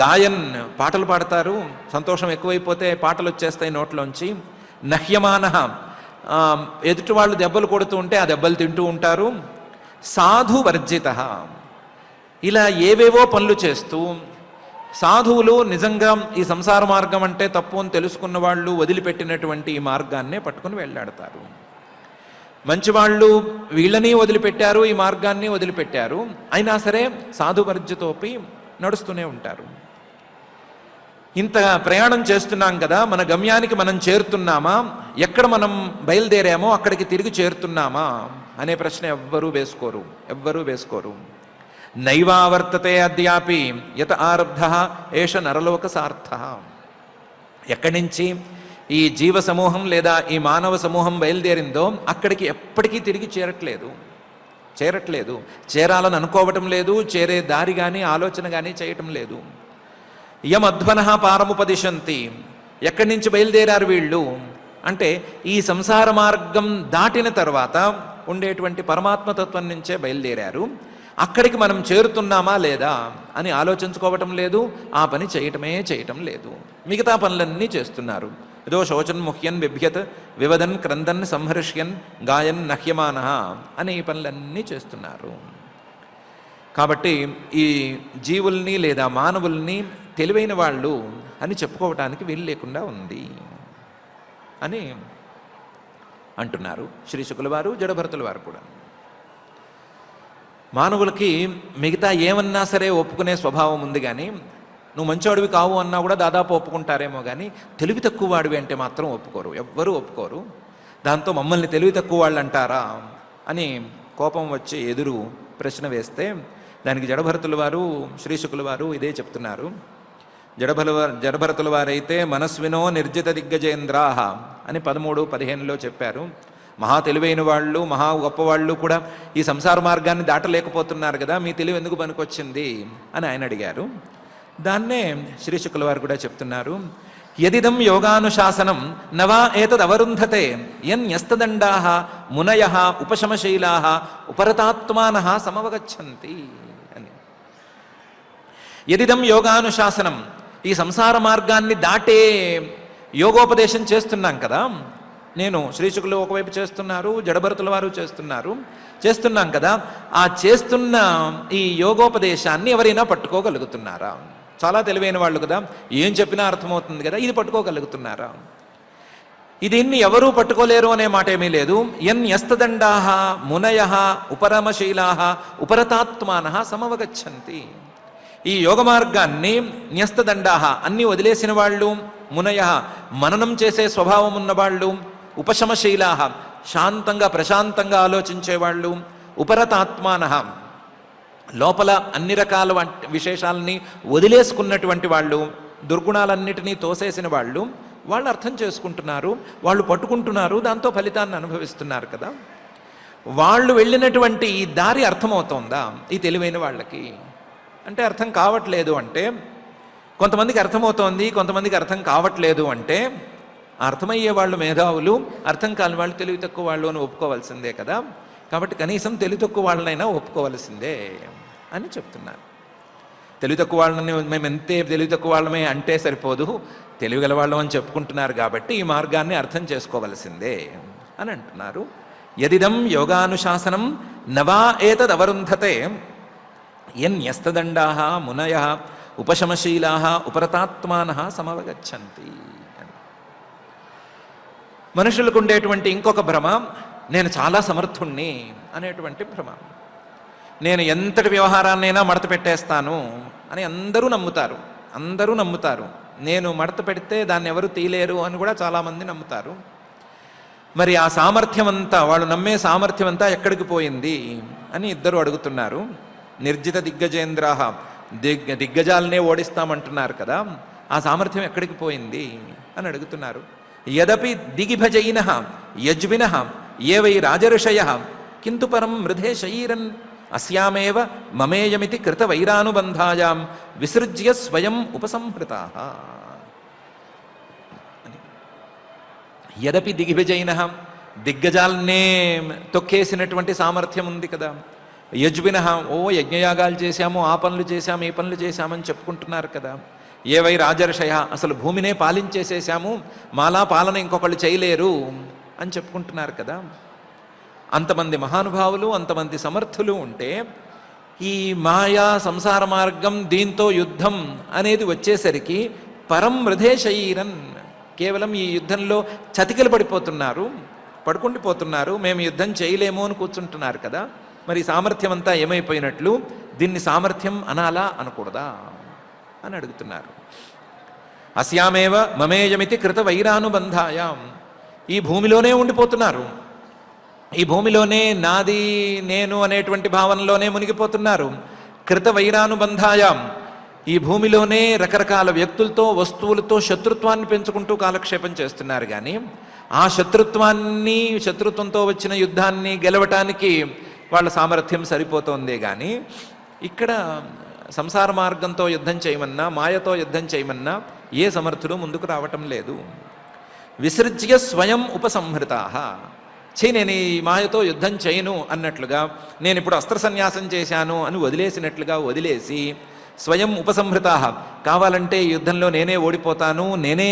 గాయన్, పాటలు పాడతారు. సంతోషం ఎక్కువైపోతే పాటలు వచ్చేస్తాయి నోట్లోంచి. నహ్యమానః, ఎదుటి వాళ్ళు దెబ్బలు కొడుతూ ఉంటే ఆ దెబ్బలు తింటూ ఉంటారు. సాధు వర్జితః, ఇలా ఏవేవో పనులు చేస్తూ, సాధువులు నిజంగా ఈ సంసార మార్గం అంటే తప్పు అని తెలుసుకున్న వాళ్ళు వదిలిపెట్టినటువంటి ఈ మార్గాన్నే పట్టుకుని వెళ్ళాడతారు. మంచివాళ్ళు వీళ్ళని వదిలిపెట్టారు, ఈ మార్గాన్ని వదిలిపెట్టారు. అయినా సరే సాధువర్జితోపి నడుస్తూనే ఉంటారు. ఇంత ప్రయాణం చేస్తున్నాం కదా, మన గమ్యానికి మనం చేరుతున్నామా, ఎక్కడ మనం బయలుదేరామో అక్కడికి తిరిగి చేరుతున్నామా అనే ప్రశ్న ఎవ్వరూ వేసుకోరు. నైవావర్తతే అద్యాపి యత ఆరబ్ధః ఏష నరలోక సార్థః. ఎక్కడి నుంచి ఈ జీవ సమూహం లేదా ఈ మానవ సమూహం బయలుదేరిందో అక్కడికి ఎప్పటికీ తిరిగి చేరట్లేదు. చేరాలని అనుకోవటం లేదు, చేరే దారి కానీ ఆలోచన కానీ చేయటం లేదు. యమధ్వనః పారముపదిశంతి, ఎక్కడి నుంచి బయలుదేరారు వీళ్ళు అంటే ఈ సంసార మార్గం దాటిన తర్వాత ఉండేటువంటి పరమాత్మతత్వం నుంచే బయలుదేరారు. అక్కడికి మనం చేరుతున్నామా లేదా అని ఆలోచించుకోవటం లేదు, ఆ పని చేయటం లేదు. మిగతా పనులన్నీ చేస్తున్నారు. ఏదో శోచన్ ముహ్యన్ బిభ్యత్ వివదన్ క్రందన్ సంహర్ష్యన్ గాయన్ నహ్యమానః అనే ఈ పనులన్నీ చేస్తున్నారు. కాబట్టి ఈ జీవుల్ని లేదా మానవుల్ని తెలివైన వాళ్ళు అని చెప్పుకోవటానికి వీలు లేకుండా ఉంది అని అంటున్నారు శ్రీ శుకుల వారు, జడభరతుల వారు కూడా. మానవులకి మిగతా ఏమన్నా సరే ఒప్పుకునే స్వభావం ఉంది, కానీ నువ్వు మంచివాడివి కావు అన్నా కూడా దాదాపు ఒప్పుకుంటారేమో, కానీ తెలివి తక్కువ వాడివి అంటే మాత్రం ఎవ్వరూ ఒప్పుకోరు. దాంతో మమ్మల్ని తెలివి తక్కువ వాళ్ళు అంటారా అని కోపం వచ్చి ఎదురు ప్రశ్న వేస్తే దానికి జడభరతుల వారు, శ్రీ శుకుల వారు ఇదే చెప్తున్నారు. జడభరతుల వారైతే మనస్వినో నిర్జిత దిగ్గజేంద్రాహ అని 13-15లో చెప్పారు. మహా తెలివైన వాళ్ళు, మహా గొప్పవాళ్ళు కూడా ఈ సంసార మార్గాన్ని దాటలేకపోతున్నారు కదా, మీ తెలివి ఎందుకు పనికొచ్చింది అని ఆయన అడిగారు. దాన్నే శ్రీ శుకుల వారు కూడా చెప్తున్నారు. యదిదం యోగానుశాసనం నవా ఏతదవరుంధతే యన్యస్తదండాః మునయః ఉపశమశైలాః ఉపరతాత్మానః సమవగచ్చంతి అని. యదిదం యోగానుశాసనం, ఈ సంసార మార్గాన్ని దాటే యోగోపదేశం చేస్తున్నాం కదా, నేను శ్రీశుకులు ఒకవైపు చేస్తున్నారు, జడభరతుల వారు చేస్తున్నాం కదా, ఆ చేస్తున్న ఈ యోగోపదేశాన్ని ఎవరైనా పట్టుకోగలుగుతున్నారా? చాలా తెలివైన వాళ్ళు కదా, ఏం చెప్పినా అర్థమవుతుంది కదా, ఇది పట్టుకోగలుగుతున్నారా? దీన్ని ఎవరూ పట్టుకోలేరు అనే మాట ఏమీ లేదు. యస్తదండా మునయ ఉపరమశీలా ఉపరతాత్మాన సమవగచ్చంతి. ఈ యోగ మార్గాన్ని న్యస్తదండా అన్నీ వదిలేసిన వాళ్ళు, మునయ మననం చేసే స్వభావం ఉన్నవాళ్ళు, ఉపశమశీలా శాంతంగా ప్రశాంతంగా ఆలోచించేవాళ్ళు, ఉపరతాత్మాన లోపల అన్ని రకాల విశేషాలని వదిలేసుకున్నటువంటి వాళ్ళు, దుర్గుణాలన్నిటినీ తోసేసిన వాళ్ళు అర్థం చేసుకుంటున్నారు, వాళ్ళు పట్టుకుంటున్నారు, దాంతో ఫలితాన్ని అనుభవిస్తున్నారు కదా. వాళ్ళు వెళ్ళినటువంటి ఈ దారి అర్థమవుతోందా ఈ తెలివైన వాళ్ళకి? అంటే అర్థం కావట్లేదు అంటే, కొంతమందికి అర్థమవుతోంది, కొంతమందికి అర్థం కావట్లేదు అంటే, అర్థమయ్యే వాళ్ళు మేధావులు, అర్థం కాని వాళ్ళు తెలివి తక్కువ వాళ్ళు అని ఒప్పుకోవాల్సిందే కదా. కాబట్టి కనీసం తెలివి తక్కువ వాళ్ళనైనా ఒప్పుకోవాల్సిందే అని చెప్తున్నారు. తెలివి తక్కువ వాళ్ళని మేము ఎంతే తెలివి తక్కువ వాళ్ళమే అంటే సరిపోదు, తెలివిగల వాళ్ళం అని చెప్పుకుంటున్నారు కాబట్టి ఈ మార్గాన్ని అర్థం చేసుకోవలసిందే అని అంటున్నారు. యదిదం యోగానుశాసనం నవా ఏతదవరుంధతే యస్తదండా మునయ ఉపశమశీలా ఉపరతాత్మాన సమవగచ్చంతి. మనుషులకు ఉండేటువంటి ఇంకొక భ్రమ, నేను చాలా సమర్థుణ్ణి అనేటువంటి భ్రమ. నేను ఎంతటి వ్యవహారాన్నైనా మడత పెట్టేస్తాను అని అందరూ నమ్ముతారు. నేను మడత పెడితే దాన్ని ఎవరు తీలేరు అని కూడా చాలామంది నమ్ముతారు. మరి ఆ సామర్థ్యం అంతా, వాళ్ళు నమ్మే సామర్థ్యం అంతా ఎక్కడికి పోయింది అని ఇద్దరు అడుగుతున్నారు. నిర్జిత దిగ్గజేంద్రాహ, దిగ్గజాలనే ఓడిస్తామంటున్నారు కదా, ఆ సామర్థ్యం ఎక్కడికి పోయింది అని అడుగుతున్నారు. యదపి దిగిభజైన యజ్విన ఏ వై రాజర్షయ కింటు పరం మృధే శరీరన్ అస్యామేవ మమేయమితి కృత వైరానుబంధాయాం విసృజ్య స్వయం ఉపసంహృతాః. యదపి దిగ్విజయిన, దిగ్గజాలనే తొక్కేసినటువంటి సామర్థ్యం ఉంది కదా. యజ్విన, యజ్ఞయాగాలు చేశాము, ఆ పనులు చేశాము, ఈ పనులు చేశామని చెప్పుకుంటున్నారు కదా. ఏవై రాజర్షయ, అసలు భూమినే పాలించేసేసాము, మాలా పాలన ఇంకొకళ్ళు చేయలేరు అని చెప్పుకుంటున్నారు కదా. అంతమంది మహానుభావులు, అంతమంది సమర్థులు ఉంటే ఈ మాయా సంసార మార్గం, దీంతో యుద్ధం అనేది వచ్చేసరికి పరం మృధే శరీరన్, కేవలం ఈ యుద్ధంలో చతికిలు పడుకుండిపోతున్నారు, మేము యుద్ధం చేయలేము అని కూర్చుంటున్నారు కదా. మరి సామర్థ్యం అంతా ఏమైపోయినట్లు? దీన్ని సామర్థ్యం అనాలా అనకూడదా అని అడుగుతున్నారు. అస్యామేవ మమేయమితి కృత వైరానుబంధాయాం, ఈ భూమిలోనే ఉండిపోతున్నారు, ఈ భూమిలోనే నాది నేను అనేటువంటి భావనలోనే మునిగిపోతున్నారు. కృత వైరానుబంధాయాం, ఈ భూమిలోనే రకరకాల వ్యక్తులతో, వస్తువులతో శత్రుత్వాన్ని పెంచుకుంటూ కాలక్షేపం చేస్తున్నారు. కానీ ఆ శత్రుత్వంతో వచ్చిన యుద్ధాన్ని గెలవటానికి వాళ్ళ సామర్థ్యం సరిపోతోందే కానీ ఇక్కడ సంసార మార్గంతో యుద్ధం చేయమన్నా, మాయతో యుద్ధం చేయమన్నా ఏ సమర్థుడు ముందుకు రావటం లేదు. విసృజ్య స్వయం ఉపసంహృతాః, నేను ఈ మాయతో యుద్ధం చేయను అన్నట్లుగా, నేను ఇప్పుడు అస్త్ర సన్యాసం చేశాను అని వదిలేసినట్లుగా వదిలేసి, స్వయం ఉపసంహృతాః, కావాలంటే ఈ యుద్ధంలో నేనే ఓడిపోతాను, నేనే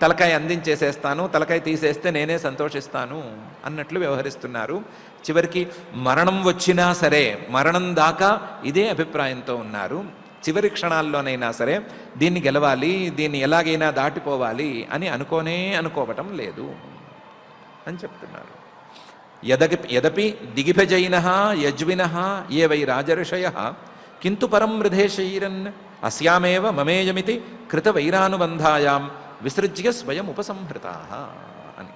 తలకాయ అందించేసేస్తాను, తలకాయ తీసేస్తే నేనే సంతోషిస్తాను అన్నట్లు వ్యవహరిస్తున్నారు. చివరికి మరణం వచ్చినా సరే, మరణం దాకా ఇదే అభిప్రాయంతో ఉన్నారు. చివరి క్షణాల్లోనైనా సరే దీన్ని గెలవాలి, దీన్ని ఎలాగైనా దాటిపోవాలి అని అనుకోవటం లేదు అని చెప్తున్నారు. యదపి దిగిభజైన యజ్విన ఏ వై రాజర్షయ కింటు పరం మృధే శరీరన్ అస్యామేవ మమేయమితి కృత వైరానుబంధాయాం విసృజ్య స్వయం ఉపసంహృతాః అని.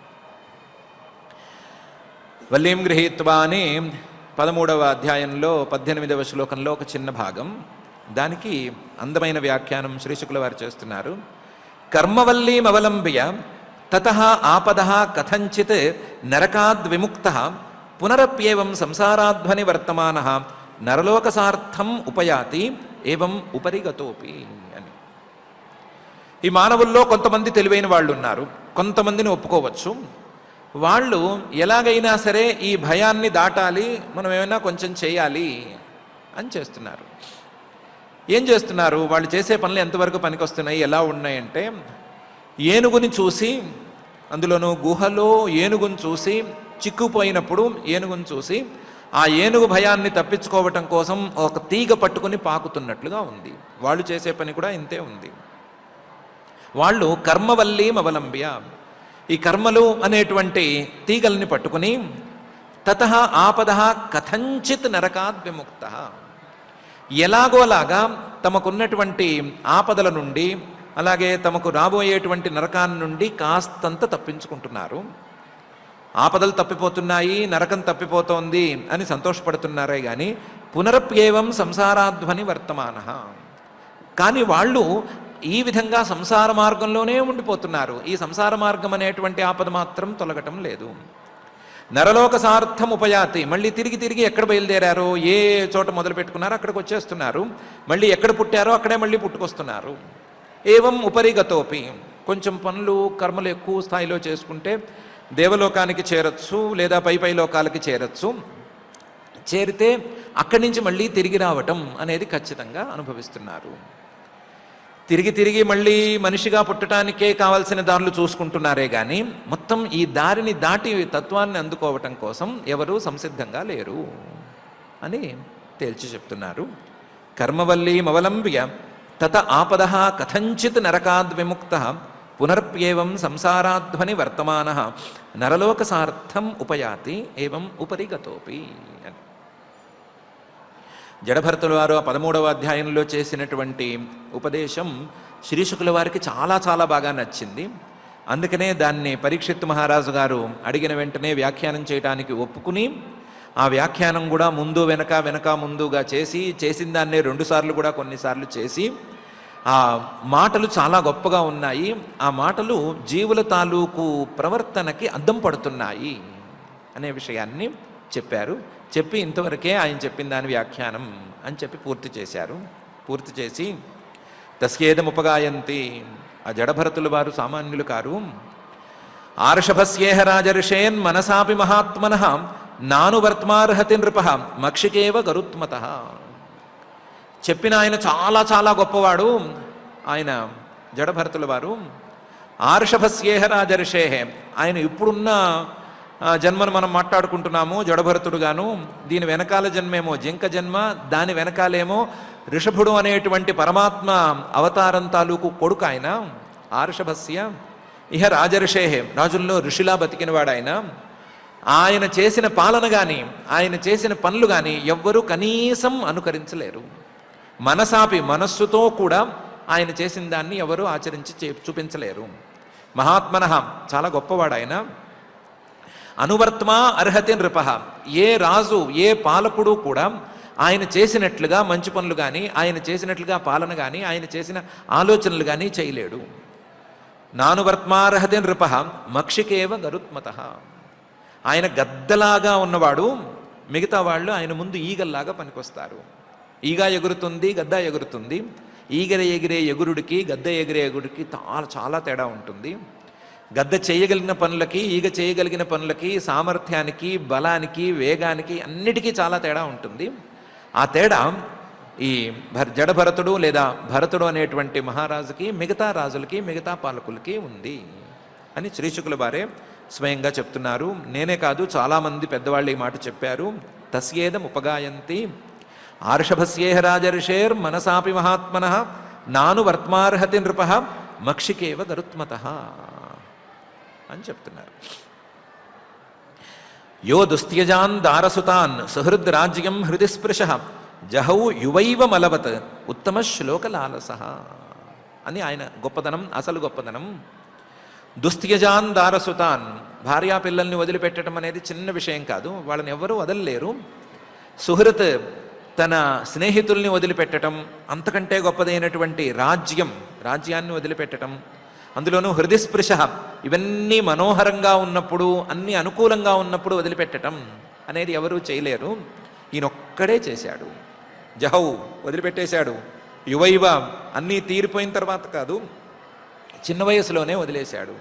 వల్లీం గృహీత్వా అని 13వ అధ్యాయంలో 18వ శ్లోకంలో ఒక చిన్న భాగం, దానికి అందమైన వ్యాఖ్యానం శ్రీశుకుల వారు చేస్తున్నారు. కర్మవల్లీం అవలంబ్య తతః ఆపదః కథంచిత్ నరకాద్విముక్తః పునరప్యేవం సంసారాధ్వని వర్తమానః నరలోకసార్థం ఉపయాతి ఏవం ఉపరిగతోపి అని. ఈ మానవుల్లో కొంతమంది తెలివైన వాళ్ళు ఉన్నారు, కొంతమందిని ఒప్పుకోవచ్చు. వాళ్ళు ఎలాగైనా సరే ఈ భయాన్ని దాటాలి, మనం ఏమైనా కొంచెం చేయాలి అని చేస్తున్నారు. ఏం చేస్తున్నారు? వాళ్ళు చేసే పనులు ఎంతవరకు పనికొస్తున్నాయి, ఎలా ఉన్నాయంటే, ఏనుగుని చూసి, అందులోనూ గుహలో ఏనుగుని చూసి చిక్కుపోయినప్పుడు ఏనుగుని చూసి ఆ ఏనుగు భయాన్ని తప్పించుకోవటం కోసం ఒక తీగ పట్టుకుని పాకుతున్నట్లుగా ఉంది. వాళ్ళు చేసే పని కూడా ఇంతే ఉంది. వాళ్ళు కర్మవల్లీం అవలంబ్య, ఈ కర్మలు అనేటువంటి తీగల్ని పట్టుకుని తతః ఆపదః కథంచిత్ నరకాద్ విముక్త, ఎలాగోలాగా తమకున్నటువంటి ఆపదల నుండి అలాగే తమకు రాబోయేటువంటి నరకాన్ని నుండి కాస్తంత తప్పించుకుంటున్నారు. ఆపదలు తప్పిపోతున్నాయి, నరకం తప్పిపోతోంది అని సంతోషపడుతున్నారే కానీ పునరప్యేవం సంసారాధ్వని వర్తమానః, కానీ వాళ్ళు ఈ విధంగా సంసార మార్గంలోనే ఉండిపోతున్నారు. ఈ సంసార మార్గం అనేటువంటి ఆపద మాత్రం తొలగటం లేదు. నరలోక సార్థం ఉపయాతి, మళ్ళీ తిరిగి తిరిగి ఎక్కడ బయలుదేరారో, ఏ చోట మొదలు పెట్టుకున్నారో అక్కడికి వచ్చేస్తున్నారు. మళ్ళీ ఎక్కడ పుట్టారో అక్కడే మళ్ళీ పుట్టుకొస్తున్నారు. ఏవం ఉపరిగతోపి, కొంచెం పనులు కర్మలు ఎక్కువ స్థాయిలో చేసుకుంటే దేవలోకానికి చేరచ్చు, లేదా పై లోకాలకి చేరచ్చు. చేరితే అక్కడి నుంచి మళ్ళీ తిరిగి రావటం అనేది ఖచ్చితంగా అనుభవిస్తున్నారు. తిరిగి తిరిగి మళ్ళీ మనిషిగా పుట్టడానికే కావాల్సిన దారులు చూసుకుంటున్నారే కానీ మొత్తం ఈ దారిని దాటి తత్వాన్ని అందుకోవటం కోసం ఎవరూ సంసిద్ధంగా లేరు అని తేల్చి చెప్తున్నారు. కర్మవల్లీమవలంబ్య తత ఆపదః కథంచిత్ నరకాద్ విముక్తః పునర్ప్యేవం సంసారాధ్వని వర్తమానః నరలోక సార్థం ఉపయాతి ఏవం ఉపరిగతోపి అని. జడభరతుల వారు 13వ అధ్యాయంలో చేసినటువంటి ఉపదేశం శ్రీశుకుల వారికి చాలా చాలా బాగా నచ్చింది. అందుకనే దాన్ని పరీక్షిత్ మహారాజు గారు అడిగిన వెంటనే వ్యాఖ్యానం చేయడానికి ఒప్పుకుని ఆ వ్యాఖ్యానం కూడా ముందు వెనక ముందుగా చేసిన దాన్నే 2 సార్లు కూడా కొన్నిసార్లు చేసి ఆ మాటలు చాలా గొప్పగా ఉన్నాయి. ఆ మాటలు జీవుల తాలూకు ప్రవర్తనకి అద్దం పడుతున్నాయి అనే విషయాన్ని చెప్పారు. చెప్పి ఇంతవరకే ఆయన చెప్పిన దాని వ్యాఖ్యానం అని చెప్పి పూర్తి చేశారు. పూర్తి చేసి తస్యేదముపగాయంతి, ఆ జడభరతుల వారు సామాన్యులు కారు. ఆర్షభస్యేహ రాజర్షేన్ మనసాపి మహాత్మనః నానువర్త్మార్హతి నృపః మక్షికేవ గరుత్మతః. చెప్పిన ఆయన చాలా చాలా గొప్పవాడు ఆయన జడభరతుల వారు. ఆర్షభస్యేహ రాజర్షేహ, ఆయన ఇప్పుడున్న జన్మను మనం మాట్లాడుకుంటున్నాము జడభరతుడుగాను, దీని వెనకాల జన్మేమో జింక జన్మ, దాని వెనకాలేమో ఋషభుడు అనేటువంటి పరమాత్మ అవతారం తాలూకు కొడుకు ఆయన. ఆర్షభస్య ఇహ రాజర్షేహే, రాజుల్లో ఋషిలా బతికినవాడు ఆయన. ఆయన చేసిన పాలన కానీ ఆయన చేసిన పనులు కానీ ఎవ్వరూ కనీసం అనుకరించలేరు. మనసాపి, మనస్సుతో కూడా ఆయన చేసిన దాన్ని ఎవరూ ఆచరించి చూపించలేరు. మహాత్మనః, చాలా గొప్పవాడు ఆయన. అనువర్త్మా అర్హతి నృపః, ఏ రాజు ఏ పాలకుడు కూడా ఆయన చేసినట్లుగా మంచి పనులు కానీ ఆయన చేసినట్లుగా పాలన కానీ ఆయన చేసిన ఆలోచనలు కానీ చేయలేడు. నానువర్త్మార్హతి నృపః మక్షికేవ గరుత్మతః, ఆయన గద్దలాగా ఉన్నవాడు, మిగతా వాళ్ళు ఆయన ముందు ఈగల్లాగా పనికొస్తారు. ఈగ ఎగురుతుంది, గద్ద ఎగురుతుంది. ఎగిరే ఎగురుడికి గద్ద ఎగిరే ఎగురుడికి చాలా తేడా ఉంటుంది. గద్ద చేయగలిగిన పనులకి ఈగ చేయగలిగిన పనులకి సామర్థ్యానికి బలానికి వేగానికి అన్నిటికీ చాలా తేడా ఉంటుంది. ఆ తేడా ఈ జడభరతుడు లేదా భరతుడు అనేటువంటి మహారాజుకి మిగతా రాజులకి మిగతా పాలకులకి ఉంది అని శ్రీశుకుల వారే స్వయంగా చెప్తున్నారు. నేనే కాదు, చాలామంది పెద్దవాళ్ళు ఈ మాట చెప్పారు. తస్యేదం ఉపగాయంతి ఆర్షభస్యేహ రాజర్షేర్ మనసాపి మహాత్మనః నాను వర్త్మార్హతి నృపః మక్షికేవ గరుత్మతః అని చెప్తున్నారు. యో దుస్త్యజాన్ దారసుతాన్ సుహృద్ రాజ్యం హృది స్పృశః జహౌ యువైవ మలవత్ ఉత్తమ శ్లోక లాలసః అని ఆయన గొప్పదనం, అసలు గొప్పదనం. దుస్త్యజాన్ దారసుతాన్, భార్యా పిల్లల్ని వదిలిపెట్టడం అనేది చిన్న విషయం కాదు, వాళ్ళని ఎవ్వరూ వదలలేరు. సుహృత్, తన స్నేహితుల్ని వదిలిపెట్టడం, అంతకంటే గొప్పదైనటువంటి రాజ్యాన్ని వదిలిపెట్టడం, అందులోనూ హృదిస్పృశ, ఇవన్నీ మనోహరంగా ఉన్నప్పుడు అన్నీ అనుకూలంగా ఉన్నప్పుడు వదిలిపెట్టడం అనేది ఎవరూ చేయలేరు. ఈయనొక్కడే చేశాడు. జహౌ, వదిలిపెట్టేశాడు. యువైవ, అన్నీ తీరిపోయిన తర్వాత కాదు, చిన్న వయసులోనే వదిలేశాడు.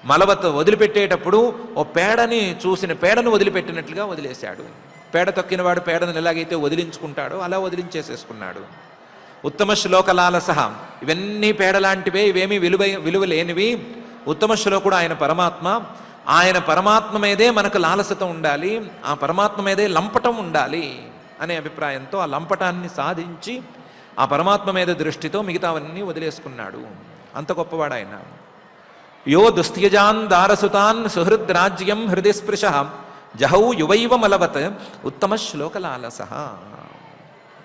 మలవత్, వదిలిపెట్టేటప్పుడు ఓ పేడని చూసిన పేడను వదిలిపెట్టినట్లుగా వదిలేశాడు. పేడ తొక్కినవాడు పేడను ఎలాగైతే వదిలించుకుంటాడో అలా వదిలించేసేసుకున్నాడు. ఉత్తమ శ్లోక లాలసః, ఇవన్నీ పేడలాంటివే, ఇవేమీ విలువ లేనివి. ఉత్తమ శ్లోకుడు ఆయన పరమాత్మ. ఆయన పరమాత్మ మీదే మనకు లాలసత ఉండాలి, ఆ పరమాత్మ మీదే లంపటం ఉండాలి అనే అభిప్రాయంతో ఆ లంపటాన్ని సాధించి ఆ పరమాత్మ మీద దృష్టితో మిగతావన్నీ వదిలేసుకున్నాడు. అంత గొప్పవాడు ఆయన. యో దుస్త్యజాన్ దారసుతాన్ సుహృద్రాజ్యం హృది స్పృశ జహౌ యువైవ మలవత్ ఉత్తమ శ్లోకలాలస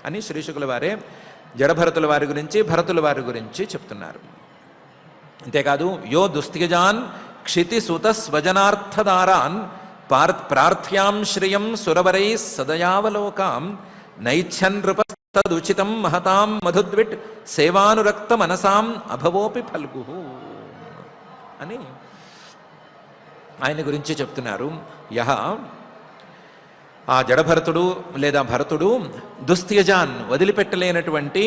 అని శ్రీశుకుల వారే జడభరతుల వారి గురించి భరతుల వారి గురించి చెప్తున్నారు. అంతేకాదు యో దుస్త్యజాన్ క్షితిసుత స్వజనార్థదారాన్ ప్రార్థ్యాం శ్రియం సురవరై సదయావలోకాం నైచ్ఛన్ నృపస్తదుచితం మహతాం మధుద్విట్ సేవానురక్త మనసాం అభవోపి ఫల్గు అని ఆయన గురించి చెప్తున్నారు. యహ ఆ జడభరతుడు లేదా భరతుడు దుస్త్యజాన్ వదిలిపెట్టలేనటువంటి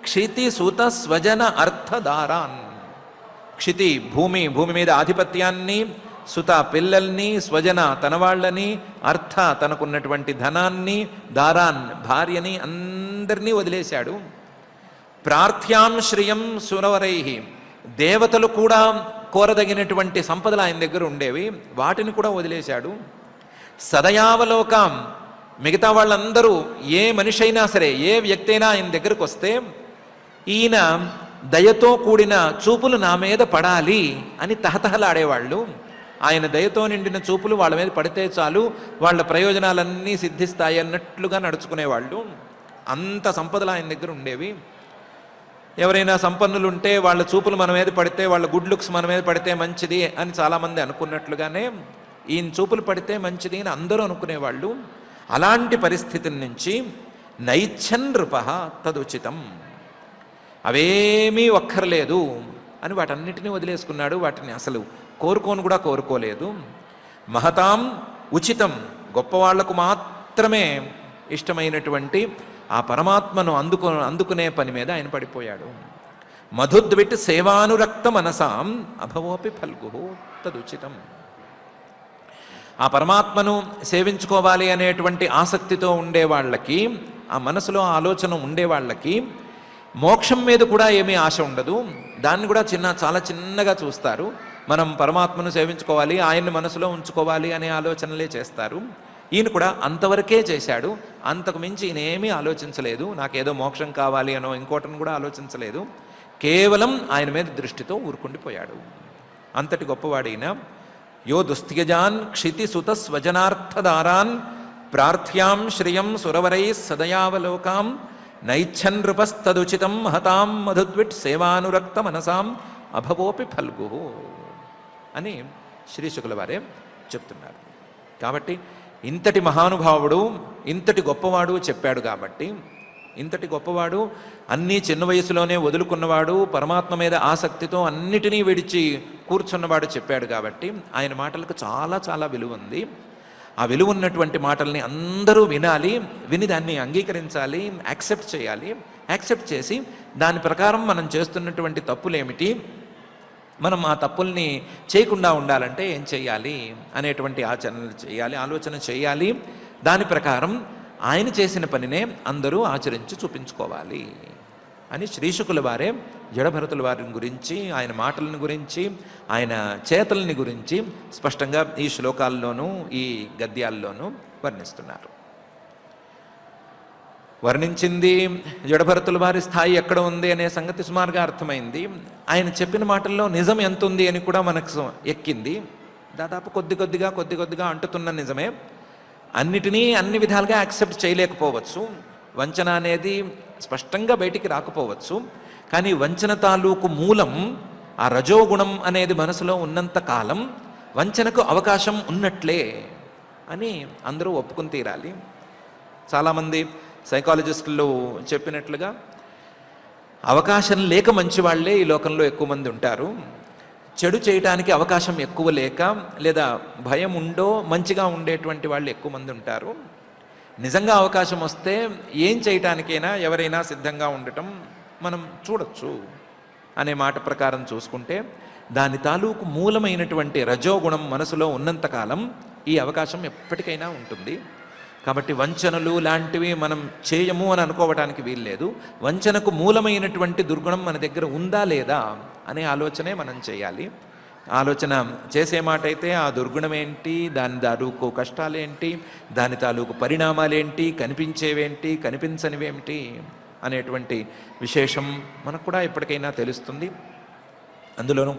క్షితి సుత స్వజన అర్థదారాన్, క్షితి భూమి మీద ఆధిపత్యాన్ని, సుత పిల్లల్ని, స్వజన తన వాళ్ళని, అర్థ తనకున్నటువంటి ధనాన్ని, దారాన్ భార్యని అందరినీ వదిలేశాడు. ప్రార్థ్యాం శ్రియం సురవరై, దేవతలు కూడా కోరదగినటువంటి సంపదలు ఆయన దగ్గర ఉండేవి, వాటిని కూడా వదిలేశాడు. సదయావలోకం, మిగతా వాళ్ళందరూ ఏ మనిషి అయినా సరే, ఏ వ్యక్తి అయినా ఆయన దగ్గరకు వస్తే ఈయన దయతో కూడిన చూపులు నా మీద పడాలి అని తహతహలాడేవాళ్ళు. ఆయన దయతో నిండిన చూపులు వాళ్ళ మీద పడితే చాలు, వాళ్ళ ప్రయోజనాలన్నీ సిద్ధిస్తాయి అన్నట్లుగా నడుచుకునేవాళ్ళు. అంత సంపదలు ఆయన దగ్గర ఉండేవి. ఎవరైనా సంపన్నులు ఉంటే వాళ్ళ చూపులు మన మీద పడితే, వాళ్ళ గుడ్ లుక్స్ మన మీద పడితే మంచిది అని చాలామంది అనుకున్నట్లుగానే ఈయన చూపులు పడితే మంచిది అని అందరూ అనుకునేవాళ్ళు. అలాంటి పరిస్థితి నుంచి నైచ్ఛన్ నృపః తదుచితం, అవేమీ ఒక్కర్లేదు అని వాటన్నిటినీ వదిలేసుకున్నాడు. వాటిని అసలు కూడా కోరుకోలేదు. మహతాం ఉచితం, గొప్పవాళ్లకు మాత్రమే ఇష్టమైనటువంటి ఆ పరమాత్మను అందుకునే పని మీద ఆయన పడిపోయాడు. మధుద్విట్ సేవానురక్త మనసాం అభవోపి ఫల్గు తదుచితం. ఆ పరమాత్మను సేవించుకోవాలి అనేటువంటి ఆసక్తితో ఉండే వాళ్ళకి, ఆ మనసులో ఆలోచన ఉండే వాళ్ళకి మోక్షం మీద కూడా ఏమీ ఆశ ఉండదు. దాన్ని కూడా చాలా చిన్నగా చూస్తారు. మనం పరమాత్మను సేవించుకోవాలి, ఆయన్ని మనసులో ఉంచుకోవాలి అనే ఆలోచనలే చేస్తారు. ఈయన కూడా అంతవరకే చేశాడు. అంతకు మించి ఈయన ఏమీ ఆలోచించలేదు. నాకేదో మోక్షం కావాలి అనో ఇంకోటని కూడా ఆలోచించలేదు. కేవలం ఆయన మీద దృష్టితో ఊరుకుండిపోయాడు. అంతటి గొప్పవాడైన యో దుస్త్యజాన్ క్షితి సుత స్వజనార్థదారాన్ ప్రార్థ్యాం శ్రియం సురవరై సదయావలోకాం నైచ్ఛన్ నృపస్తదుచితం మహతాం మధుద్విట్ సేవానురక్త మనసాం అభవోపి ఫల్గు అని శ్రీశుకుల వారే చెప్తున్నారు. కాబట్టి ఇంతటి మహానుభావుడు, ఇంతటి గొప్పవాడు చెప్పాడు. కాబట్టి ఇంతటి గొప్పవాడు, అన్నీ చిన్న వయసులోనే వదులుకున్నవాడు, పరమాత్మ మీద ఆసక్తితో అన్నిటినీ విడిచి కూర్చున్నవాడు చెప్పాడు. కాబట్టి ఆయన మాటలకు చాలా చాలా విలువ ఉంది. ఆ విలువ ఉన్నటువంటి మాటల్ని అందరూ వినాలి, విని దాన్ని అంగీకరించాలి, యాక్సెప్ట్ చేయాలి. యాక్సెప్ట్ చేసి దాని ప్రకారం మనం చేస్తున్నటువంటి తప్పులేమిటి, మనం ఆ తప్పుల్ని చేయకుండా ఉండాలంటే ఏం చేయాలి అనేటువంటి ఆలోచన చేయాలి. దాని ప్రకారం ఆయన చేసిన పనినే అందరూ ఆచరించి చూపించుకోవాలి అని శ్రీశుకుల వారే జడభరతుల వారిని గురించి, ఆయన మాటలను గురించి, ఆయన చేతల్ని గురించి స్పష్టంగా ఈ శ్లోకాల్లోనూ ఈ గద్యాల్లోనూ వర్ణిస్తున్నారు. వర్ణించింది జడభరతుల వారి స్థాయి ఎక్కడ ఉంది అనే సంగతి సుమారుగా అర్థమైంది. ఆయన చెప్పిన మాటల్లో నిజం ఎంత ఉంది అని కూడా మనకు ఎక్కింది. దాదాపు కొద్ది కొద్దిగా అంటుతున్న నిజమే. అన్నిటినీ అన్ని విధాలుగా యాక్సెప్ట్ చేయలేకపోవచ్చు. వంచన అనేది స్పష్టంగా బయటికి రాకపోవచ్చు. కానీ వంచన తాలూకు మూలం ఆ రజోగుణం అనేది మనసులో ఉన్నంత కాలం వంచనకు అవకాశం ఉన్నట్లే అని అందరూ ఒప్పుకుని తీరాలి. చాలామంది సైకాలజిస్టులు చెప్పినట్లుగా అవకాశం లేక మంచి వాళ్ళే ఈ లోకంలో ఎక్కువ మంది ఉంటారు. చెడు చేయటానికి అవకాశం ఎక్కువ లేక, లేదా భయం ఉండో మంచిగా ఉండేటువంటి వాళ్ళు ఎక్కువ మంది ఉంటారు. నిజంగా అవకాశం వస్తే ఏం చేయటానికైనా ఎవరైనా సిద్ధంగా ఉండటం మనం చూడొచ్చు అనే మాట ప్రకారం చూసుకుంటే, దాని తాలూకు మూలమైనటువంటి రజోగుణం మనసులో ఉన్నంతకాలం ఈ అవకాశం ఎప్పటికైనా ఉంటుంది. కాబట్టి వంచనలు లాంటివి మనం చేయము అని అనుకోవటానికి వీల్లేదు. వంచనకు మూలమైనటువంటి దుర్గుణం మన దగ్గర ఉందా లేదా అనే ఆలోచనే మనం చేయాలి. ఆలోచన చేసే మాట అయితే ఆ దుర్గుణం ఏంటి, దాని తాలూకు కష్టాలేంటి, దాని తాలూకు పరిణామాలేంటి, కనిపించేవేంటి, కనిపించనివేమిటి అనేటువంటి విశేషం మనకు కూడా ఎప్పటికైనా తెలుస్తుంది. అందులోనూ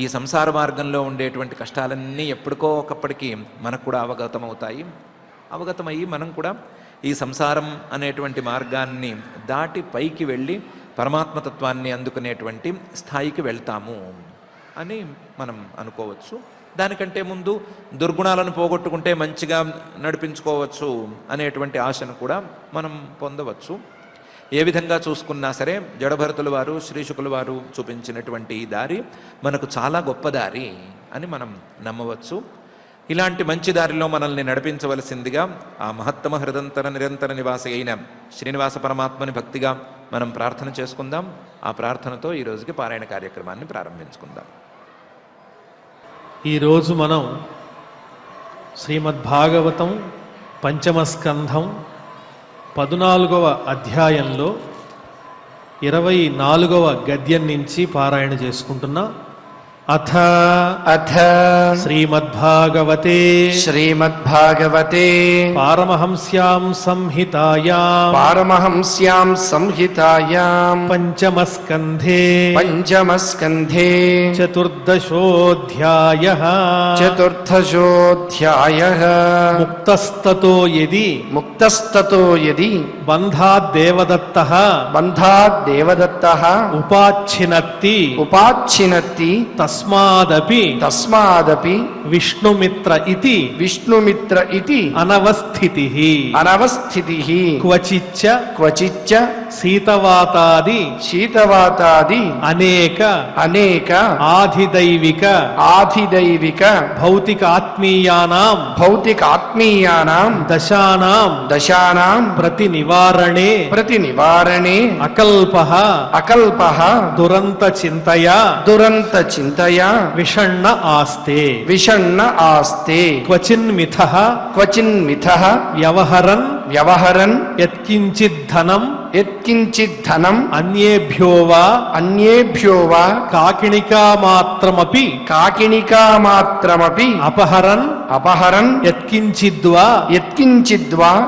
ఈ సంసార మార్గంలో ఉండేటువంటి కష్టాలన్నీ ఎప్పటికో ఒకప్పటికి మనకు కూడా అవగతమయ్యి మనం కూడా ఈ సంసారం అనేటువంటి మార్గాన్ని దాటి పైకి వెళ్ళి పరమాత్మతత్వాన్ని అందుకునేటువంటి స్థాయికి వెళ్తాము అని మనం అనుకోవచ్చు. దానికంటే ముందు దుర్గుణాలను పోగొట్టుకుంటే మంచిగా నడిపించుకోవచ్చు అనేటువంటి ఆశను కూడా మనం పొందవచ్చు. ఏ విధంగా చూసుకున్నా సరే జడభరతుల వారు శ్రీశుకుల వారు చూపించినటువంటి ఈ దారి మనకు చాలా గొప్ప దారి అని మనం నమ్మవచ్చు. ఇలాంటి మంచి దారిలో మనల్ని నడిపించవలసిందిగా ఆ మహత్తమ హృదంతర నిరంతర నివాసి అయిన శ్రీనివాస పరమాత్మని భక్తిగా మనం ప్రార్థన చేసుకుందాం. ఆ ప్రార్థనతో ఈ రోజుకి పారాయణ కార్యక్రమాన్ని ప్రారంభించుకుందాం. ఈరోజు మనం శ్రీమద్భాగవతం పంచమ స్కంధం 14వ అధ్యాయంలో 24వ గద్యం నుంచి పారాయణ చేసుకుంటున్నా. అథ శ్రీమద్భాగవతే పారమహంస్యాం సంహితాయాం పంచమస్కంధే చతుర్దశోऽధ్యాయః ముక్తస్తతో యది బంధాద్దేవదత్తః ఉపాచ్ఛినత్తి తస్మాదపి విష్ణుమిత్ర ఇతి అనవస్థితిః క్వచిచ్చ శీతవాతాది అనేక ఆధిదైవిక భౌతిక ఆత్మీయానాం దశానాం ప్రతి నివారణే అకల్పః దురంత చింతయా విషణ్ణ ఆస్తే క్వచిన్మిథః వ్యవహరన్ యత్కించిద్ధనం అన్యేభ్యో వా కాకిణికామాత్రమపి అపహరన్ యత్కించిద్వా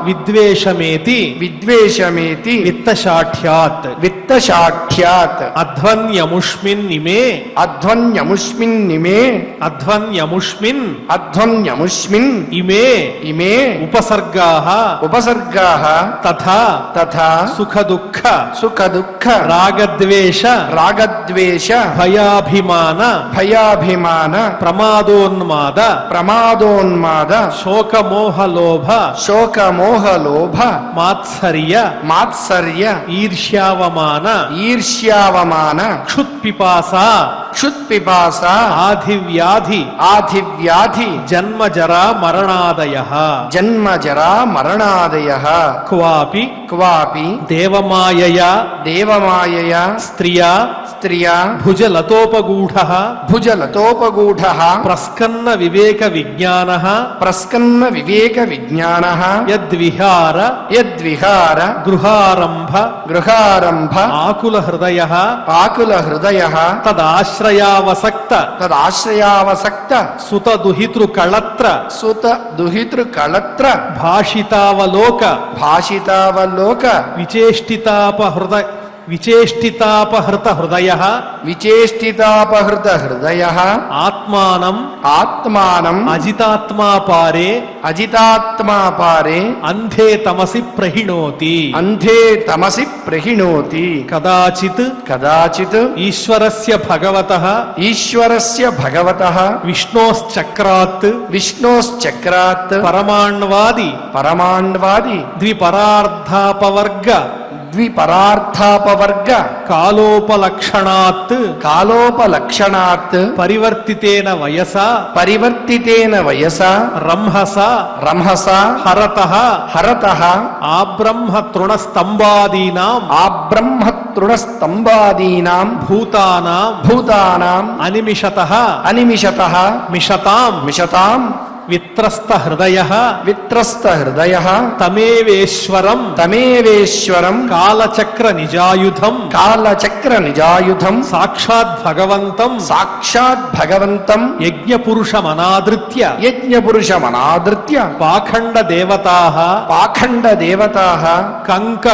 విద్వేషమేతి విత్తశాఠ్యాత్ అధ్వన్యముష్మిన్ ఇమే ఉపసర్గాః తథా సుఖ దుఃఖ రాగద్వేష భయాభిమాన ప్రమాదోన్మాద శోకమోహలోభ మాత్సర్య ఈర్ష్యావమాన క్షుత్పిపాస ఆధివ్యాధి జన్మజరా మరణాదయః క్వాపి దేవమాయయా స్త్రియా భుజలతోపగూఢః ప్రస్కన్న వివేక విజ్ఞానః యద్విహార గృహారంభ ఆకుల హృదయః తదాశ్రయావసక్త సుత దుహితృకళత్ర భాషితావలోక విచేష్టితాపహృత హృదయః ఆత్మానం అజితాత్మా పారే అంధే తమసి ప్రహిణోతి కదాచిత్ ఈశ్వరస్య భగవతః విష్ణోశ్చక్రాత్ పరమాణ్వాది ద్విపరార్థాపవర్గ కాలోపలక్షణాత్ పరివర్తితేన వయసా రంహస హరతః ఆబ్రహ్మతృణస్తంభాదీనాం భూతానాం అనిమిషతః మిషతాం విత్రస్త హృదయ తమేవేశ్వరం కాలచక్ర నిజాయుధం సాక్షాత్ భగవంతం యజ్ఞపురుషమనాదృత్య పాఖండ దేవతాః కంక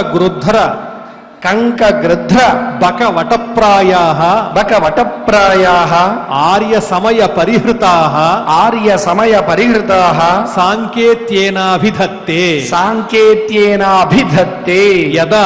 కంకగృధ్ర బకవటప్రాయాః బకవటప్రాయాః ఆర్యసమయ పరిహృతాః ఆర్యసమయపరిహృతాః సాంకేత్యేనాభిధత్తే సాంకేత్యేనాభిధత్తే యదా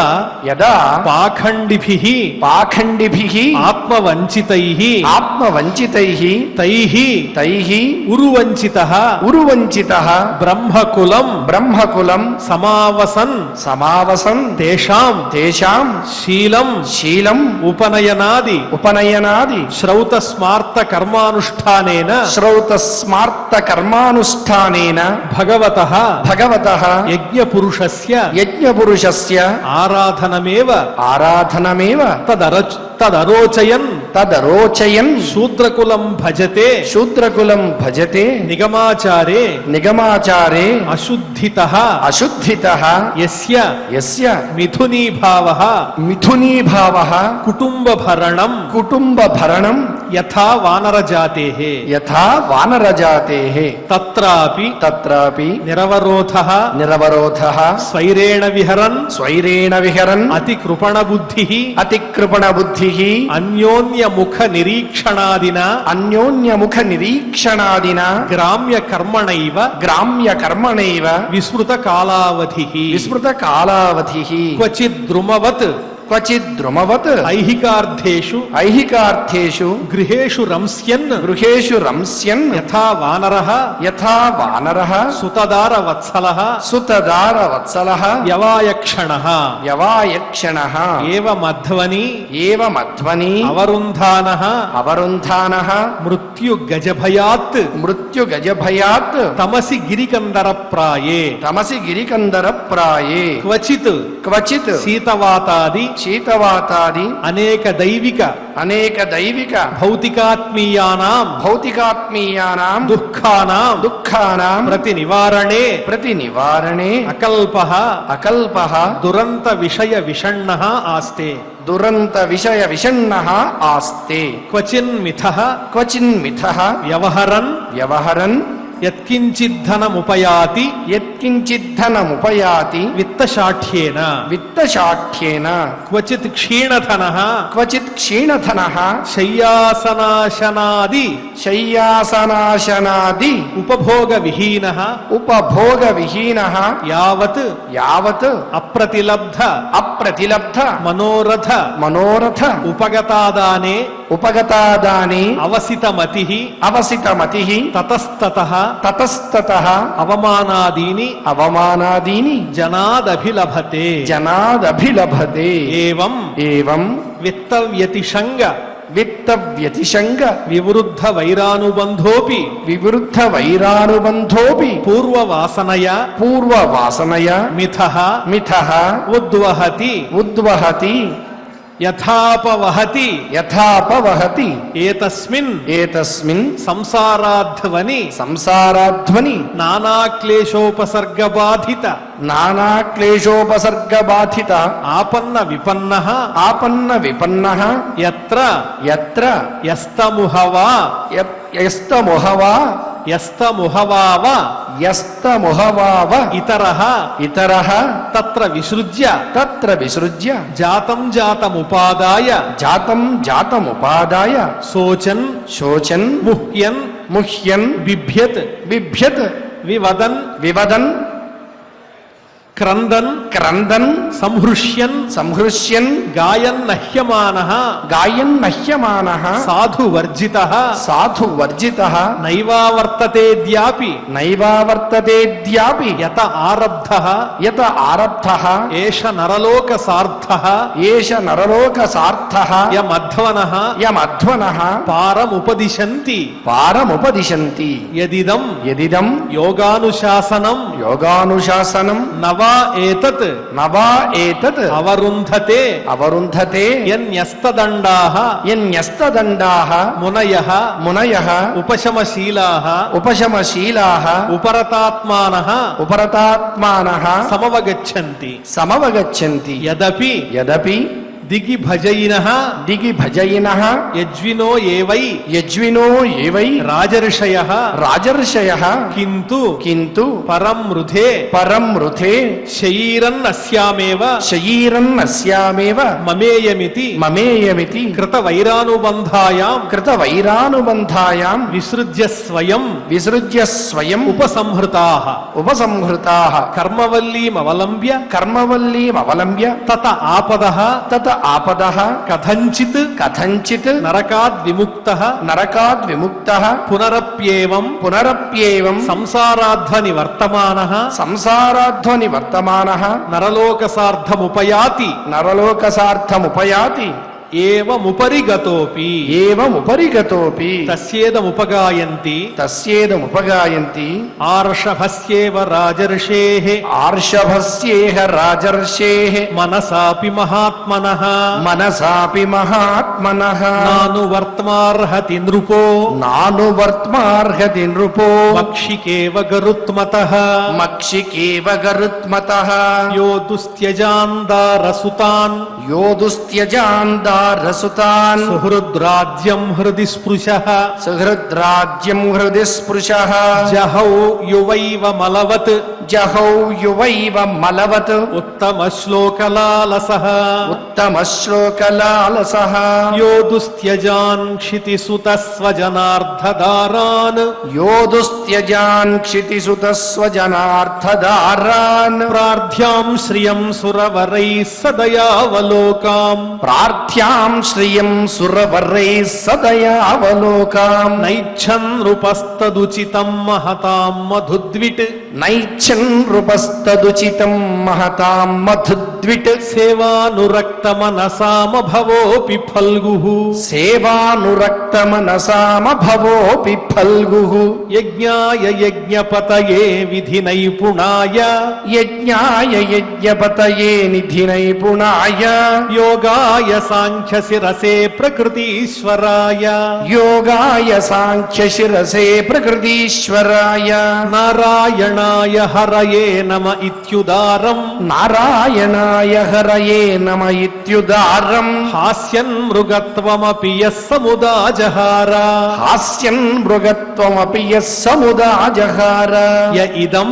యదా పాఖండిభిః పాఖండిభిః ఆత్మవంచితైః ఆత్మవంచితైః తైః తైః ఉరువంచితః ఉరువంచితః బ్రహ్మకులం బ్రహ్మకులం సమావసన్ సమావసన్ తేషాం తేషాం శీలం శీలం ఉపనయనాది ఉపనయనాది శ్రౌత స్మార్త కర్మానుష్ఠానేన శ్రౌత స్మార్త కర్మానుష్ఠానేన భగవతః భగవతః యజ్ఞపురుషస్య యజ్ఞపురుషస్య ఆరాధనమేవ ఆరాధనమేవ తదరోచయన్ తదరోచయన్ శూద్రకులం భజతే శూద్రకులం భజతే నిగమాచారే నిగమాచారే అశుద్ధితః అశుద్ధితః యస్య యస్య మిథునీభావః మిథునీభావః కుటుంబభరణం కుటుంబభరణం యథా వానరజాతేః యథా వానరజాతేః తత్రాపి తత్రాపి నిరవరోధః నిరవరోధః స్వైరేణ విహరన్ స్వైరేణ విహరన్ అతికృపణ బుద్ధిః అతికృపణ బుద్ధిః అన్యోన్యముఖ నిరీక్షణాదినా అన్యోన్యముఖ నిరీక్షణాదినా గ్రామ్య కర్మణైవ గ్రామ్య కర్మణైవ విస్మృత కాలావధిః విస్మృత కాలావధిః క్వచిద్ ద్రుమవత్ క్వచిద్ ద్రుమవత్ ఐహికార్థేషు ఐహికార్థేషు గృహేషు రంస్యన్ గృహేషు రంస్యన్ యథా వానరః యథా వానరః సుతదార వత్సలః సుతదార వత్సలః యవాయక్షణః యవాయక్షణః ఏవ మధ్వని ఏవ మధ్వని అవరుంధానః అవరుంధానః మృత్యు గజభయాత్ మృత్యుగజభయాత్ తమసి గిరికందర ప్రాయే తమసి గిరికందర ప్రాయే క్వచిత్ క్వచిత్ శీతవాతాది శీతవాతాది అనేక దైవిక అనేక దైవిక భౌతికాత్మీయానాం భౌతికాత్మీయానాం దుఃఖానాం దుఃఖానాం ప్రతి నివారణే ప్రతి నివారణే అకల్పః అకల్పః దురంత విషయ విషణ్ణః ఆస్తే దురంత విషయ విషణ్ణః ఆస్తే క్వచిన్మిథః క్వచిన్మిథః వ్యవహరన్ వ్యవహరన్ యత్కించిద్ధనముపయాతి యత్కించిద్ధనముపయాతి విత్తశాఠ్యేన విత్తశాఠ్యేన క్వచిత్ క్షీణధనః క్వచిత్ క్షీణధనః శయ్యాసనాశనాది శయ్యాసనాశనాది ఉపభోగ విహీనః ఉపభోగ విహీనః యావత్ యావత్ అప్రతిలబ్ధ అప్రతిలబ్ధ మనోరథ మనోరథ ఉపగతాదానే ఉపగతాదాని అవసితమతిః అవసితమతిః తతస్తతః తతస్తతః అవమానాదీని అవమానాదీని జనాదభిలభతే జనాదభిలభతే ఏవం ఏవం విత్తవ్యతిషంగ విత్తవ్యతిశంగ వివృద్ధ వైరానుబంధోపి వివృద్ధ వైరానుబంధోపి పూర్వవాసనయ పూర్వవాసనయ మిథః మిథః ఉద్వహతి ఉద్వహతి యథాపవహతి యథాపవహతి ఏతస్మిన్ ఏతస్మిన్ సంసారాధ్వని సంసారాధ్వని నానాక్లేశోపసర్గబాధిత నానాక్లేశోపసర్గబాధిత ఆపన్న విపన్నః ఆపన్న విపన్నః యత్ర యత్ర యస్తముహవా యస్తముహవా యస్తముహవావ యస్తముహవావ ఇతరః ఇతరః తత్ర విసృజ్య తత్ర విసృజ్య జాతం జాతముపాదాయ జాతం జాతముపాదాయ శోచన్ శోచన్ ముహ్యన్ ముహ్యన్ బిభ్యత్ బిభ్యత్ వివదన్ వివదన్ క్రందన్ క్రందన్ సంహృష్యన్ సంహృష్యన్ గాయన్నహ్యమానః గాయన్నహ్యమానః సాధు వర్జితః సాధు వర్జితః నైవావర్తతేద్యాపి నైవావర్తతేద్యాపి యత ఆరబ్ధః యత ఆరబ్ధః ఏష నరలోక సార్థః ఏష నరలోక సార్థః యమధ్వనః యమధ్వనః పారముపదిశంతి పారముపదిశంతి యదిదం యదిదం యోగానుశాసనం యోగానుశాసనం నవ ఏతత్ నవా ఏతత్ అవరుంధతే అవరుంధతే యన్యస్తదండాః యన్యస్తదండాః మునయః మునయః ఉపశమశీలాః ఉపశమశీలాః ఉపరతాత్మానః ఉపరతాత్మానః సమవగచ్చంతి సమవగచ్చంతి యదపి యదపి దిగి భజయిన దిగిభజయినః యజ్వినో ఏవై యజ్వినో ఏవై రాజర్షయ రాజర్షయః కింతు కింతు పరం వృధే పరం వృథే శయీరన్నస్యామేవ శయీరన్నస్యామేవ మమేయమితి మమేయమితి కృత వైరానుబంధాయాం కృతవైరానుబంధాయాం విసృజ్య స్వయం విసృజ్య స్వయం ఉపసంహృతాః ఉపసంహృతాః కర్మవల్లీమవలంబ్య కర్మవల్లీమవలంబ్య తత ఆపదః తత ఆపదః కథంచిత్ కథంచిత్ నరకాద్ విముక్తః నరకాద్ విముక్తః పునరప్యేవం పునరప్యేవం సంసారాధ్వని వర్తమానః సంసారాధ్వని వర్తమానః నరలోకసార్థముపయాతి నరలోకసార్థముపయాతి ఏవముపరి గతోపి ఏవముపరి గతోపి తస్యేదముపగాయంతి తస్యేదముపగాయంతి ఆర్షభస్యేవ రాజర్షేః ఆర్షభస్యేహ రాజర్షేః మనసాపి మహాత్మనః మనసాపి మహాత్మనః నానువర్త్మార్హతి నృపో నానువర్త్మార్హతి నృపో మక్షికేవ గరుత్మతః మక్షికేవ గరుత్మతః యో దుస్త్యజాందారసుతాన్ యోదుస్త్యజాందారసుతాన్ సుహృద్రాజ్యం హృది స్పృశః సుహృద్రాజ్యం హృది స్పృశః జహౌ యువైవ మలవత్ జహౌ యువైవ మలవత్ ఉత్తమ శ్లోకలాలసః ఉత్తమ శ్లోకలాలసః యో దుస్త్యజాన్ క్షితిసుతస్వజనార్ధదారాన్ యోదుస్త్యజాన్ క్షితిసుతస్వజనార్థదారాన్ ప్రార్థ్యాం శ్రియం సురవరైः సదయావలోకాం ప్రార్థ్యాం శ్రియం సురవర్రైः సదయావలోకాం నైచ్ఛన్ నృపస్తదుచితం మహతాం మధుద్విట్ నైచ్ఛన్ నృపస్తదుచితం మహతాం మధుద్విట్ సేవానురక్త మనసామభవోపి ఫల్గుః సేవానురక్తమనసామ భవోపి ఫల్గుః యజ్ఞాయ యజ్ఞపతయే విధి నైపుణాయ యజ్ఞాయ యజ్ఞపతయే నిధి నైపుణాయ యోగాయ సాంఖ్య శిరసే ప్రకృతీశ్వరాయ యోగాయ సాంఖ్య శిరసే ప్రకృతీశ్వరాయ నారాయణాయ హరయే నమ ఇత్యుదారం నారాయణాయ హరయే నమ ఇత్యుదారం హాస్యన్ మృగత్వమపి యః సముదాజహార హాస్యన్ మృగత్వమపి యః సముదాజహార య ఇదం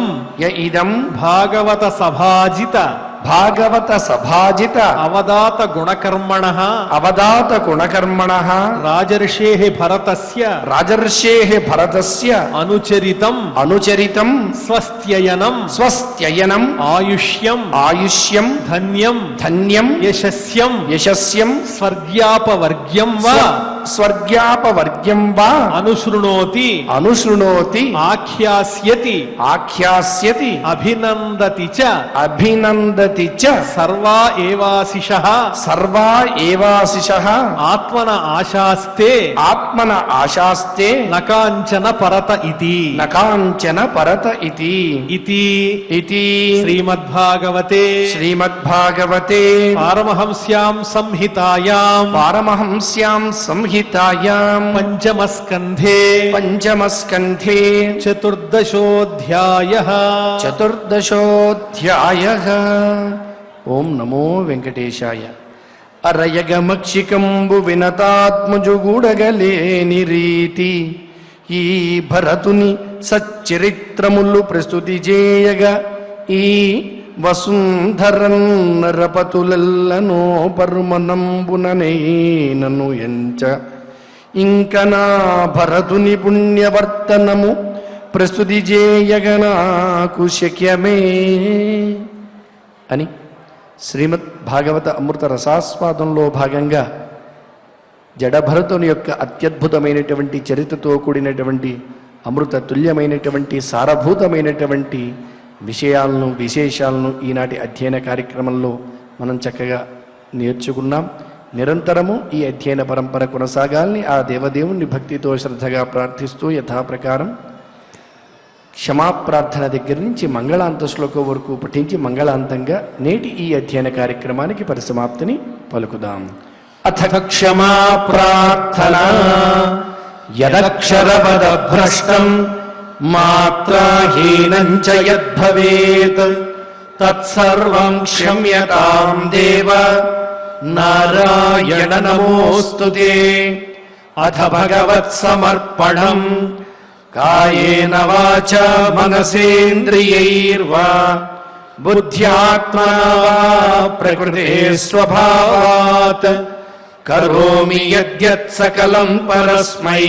ఇదం భాగవత సభాజిత భాగవత సభాజిత అవదాత గుణకర్మణః అవదాత గుణకర్మణః రాజర్షేః భరతస్య రాజర్షేః భరతస్య అనుచరితం అనుచరితం స్వస్త్యయనం స్వస్త్యయనం ఆయుష్యం ఆయుష్యం ధన్యం ధన్యం యశస్యం యశస్యం స్వర్గ్యాపవర్గ్యం వా స్వర్గ్యాపవర్గ్యం వా అనుశృణోతి అనుశృణోతి ఆఖ్యాస్యతి ఆఖ్యాస్యతి అభినందతి చ అభినందతి చ సర్వా ఏవాశిషః సర్వా ఏవాశిషః ఆత్మన ఆశాస్తే ఆత్మన ఆశాస్తే నకాంచన పరత ఇతి నకాంచన పరత ఇతి ఇతి ఇతి శ్రీమద్భాగవతే శ్రీమద్భాగవతే పారమహంస్యాం సంహితాయాం పారమహంస్యాం సంహితాయాం పంచమస్కంధే పంచమస్కంధే చతుర్దశోऽధ్యాయః చతుర్దశోऽధ్యాయః. ఓం నమో వెంకటేశాయ. అరయగమక్షికంబు వినతాత్మజుగూడగలేని రీతి ఈ భరతుని సచ్చరిత్రములు ప్రస్తుతి చేయగా ఈ వసుంధరన్ నరపతులెల్లనో పర్మనంబుననైనను ఎంచ ఇంక నా భరతుని పుణ్యవర్తనము ప్రస్తుతి చేయగ నాకు శక్యమే అని శ్రీమద్ భాగవత అమృత రసాస్వాదంలో భాగంగా జడభరతుని యొక్క అత్యద్భుతమైనటువంటి చరిత్రతో కూడినటువంటి అమృత తుల్యమైనటువంటి సారభూతమైనటువంటి విషయాలను విశేషాలను ఈనాటి అధ్యయన కార్యక్రమంలో మనం చక్కగా నేర్చుకున్నాం. నిరంతరము ఈ అధ్యయన పరంపర కొనసాగాలని ఆ దేవదేవుణ్ణి భక్తితో శ్రద్ధగా ప్రార్థిస్తూ యథాప్రకారం క్షమాప్రార్థన దగ్గర నుంచి మంగళాంత శ్లోకం వరకు పఠించి మంగళాంతంగా నేటి ఈ అధ్యయన కార్యక్రమానికి పరిసమాప్తిని పలుకుదాం. అథ క్షమా ప్రార్థన యదక్షరపద భ్రష్టం మాత్రాహీనం చ యద్భవేత్ తత్సర్వం క్షమ్యతాం దేవ నారాయణ నమోస్తుతే. అథ భగవత్సమర్పణం కాయేన వాచా మనసేంద్రియైర్వా బుద్ధ్యాత్మనా వా ప్రకృతే స్వభావాత్ కరోమి యద్యత్ సకలం పరస్మై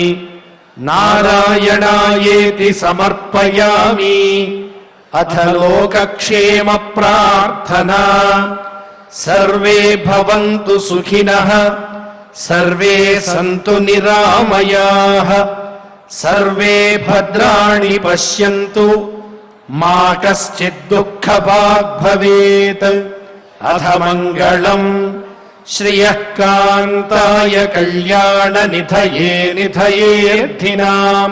నారాయణాయేతి సమర్పయామి. అథ లోకక్షేమ ప్రార్థనా సర్వే భవంతు సుఖినః సర్వే సంతు నిరామయాః సర్వే భద్రాణి పశ్యంతు మా కశ్చిద్ దుఃఖభాగ్ భవేత్. అథ మంగళం శ్రియః కాంతాయ కళ్యాణ నిధయే నిధయేర్థినాం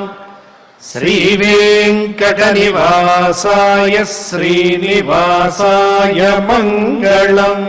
శ్రీవేంకటనివాసాయ శ్రీనివాసాయ మంగళం.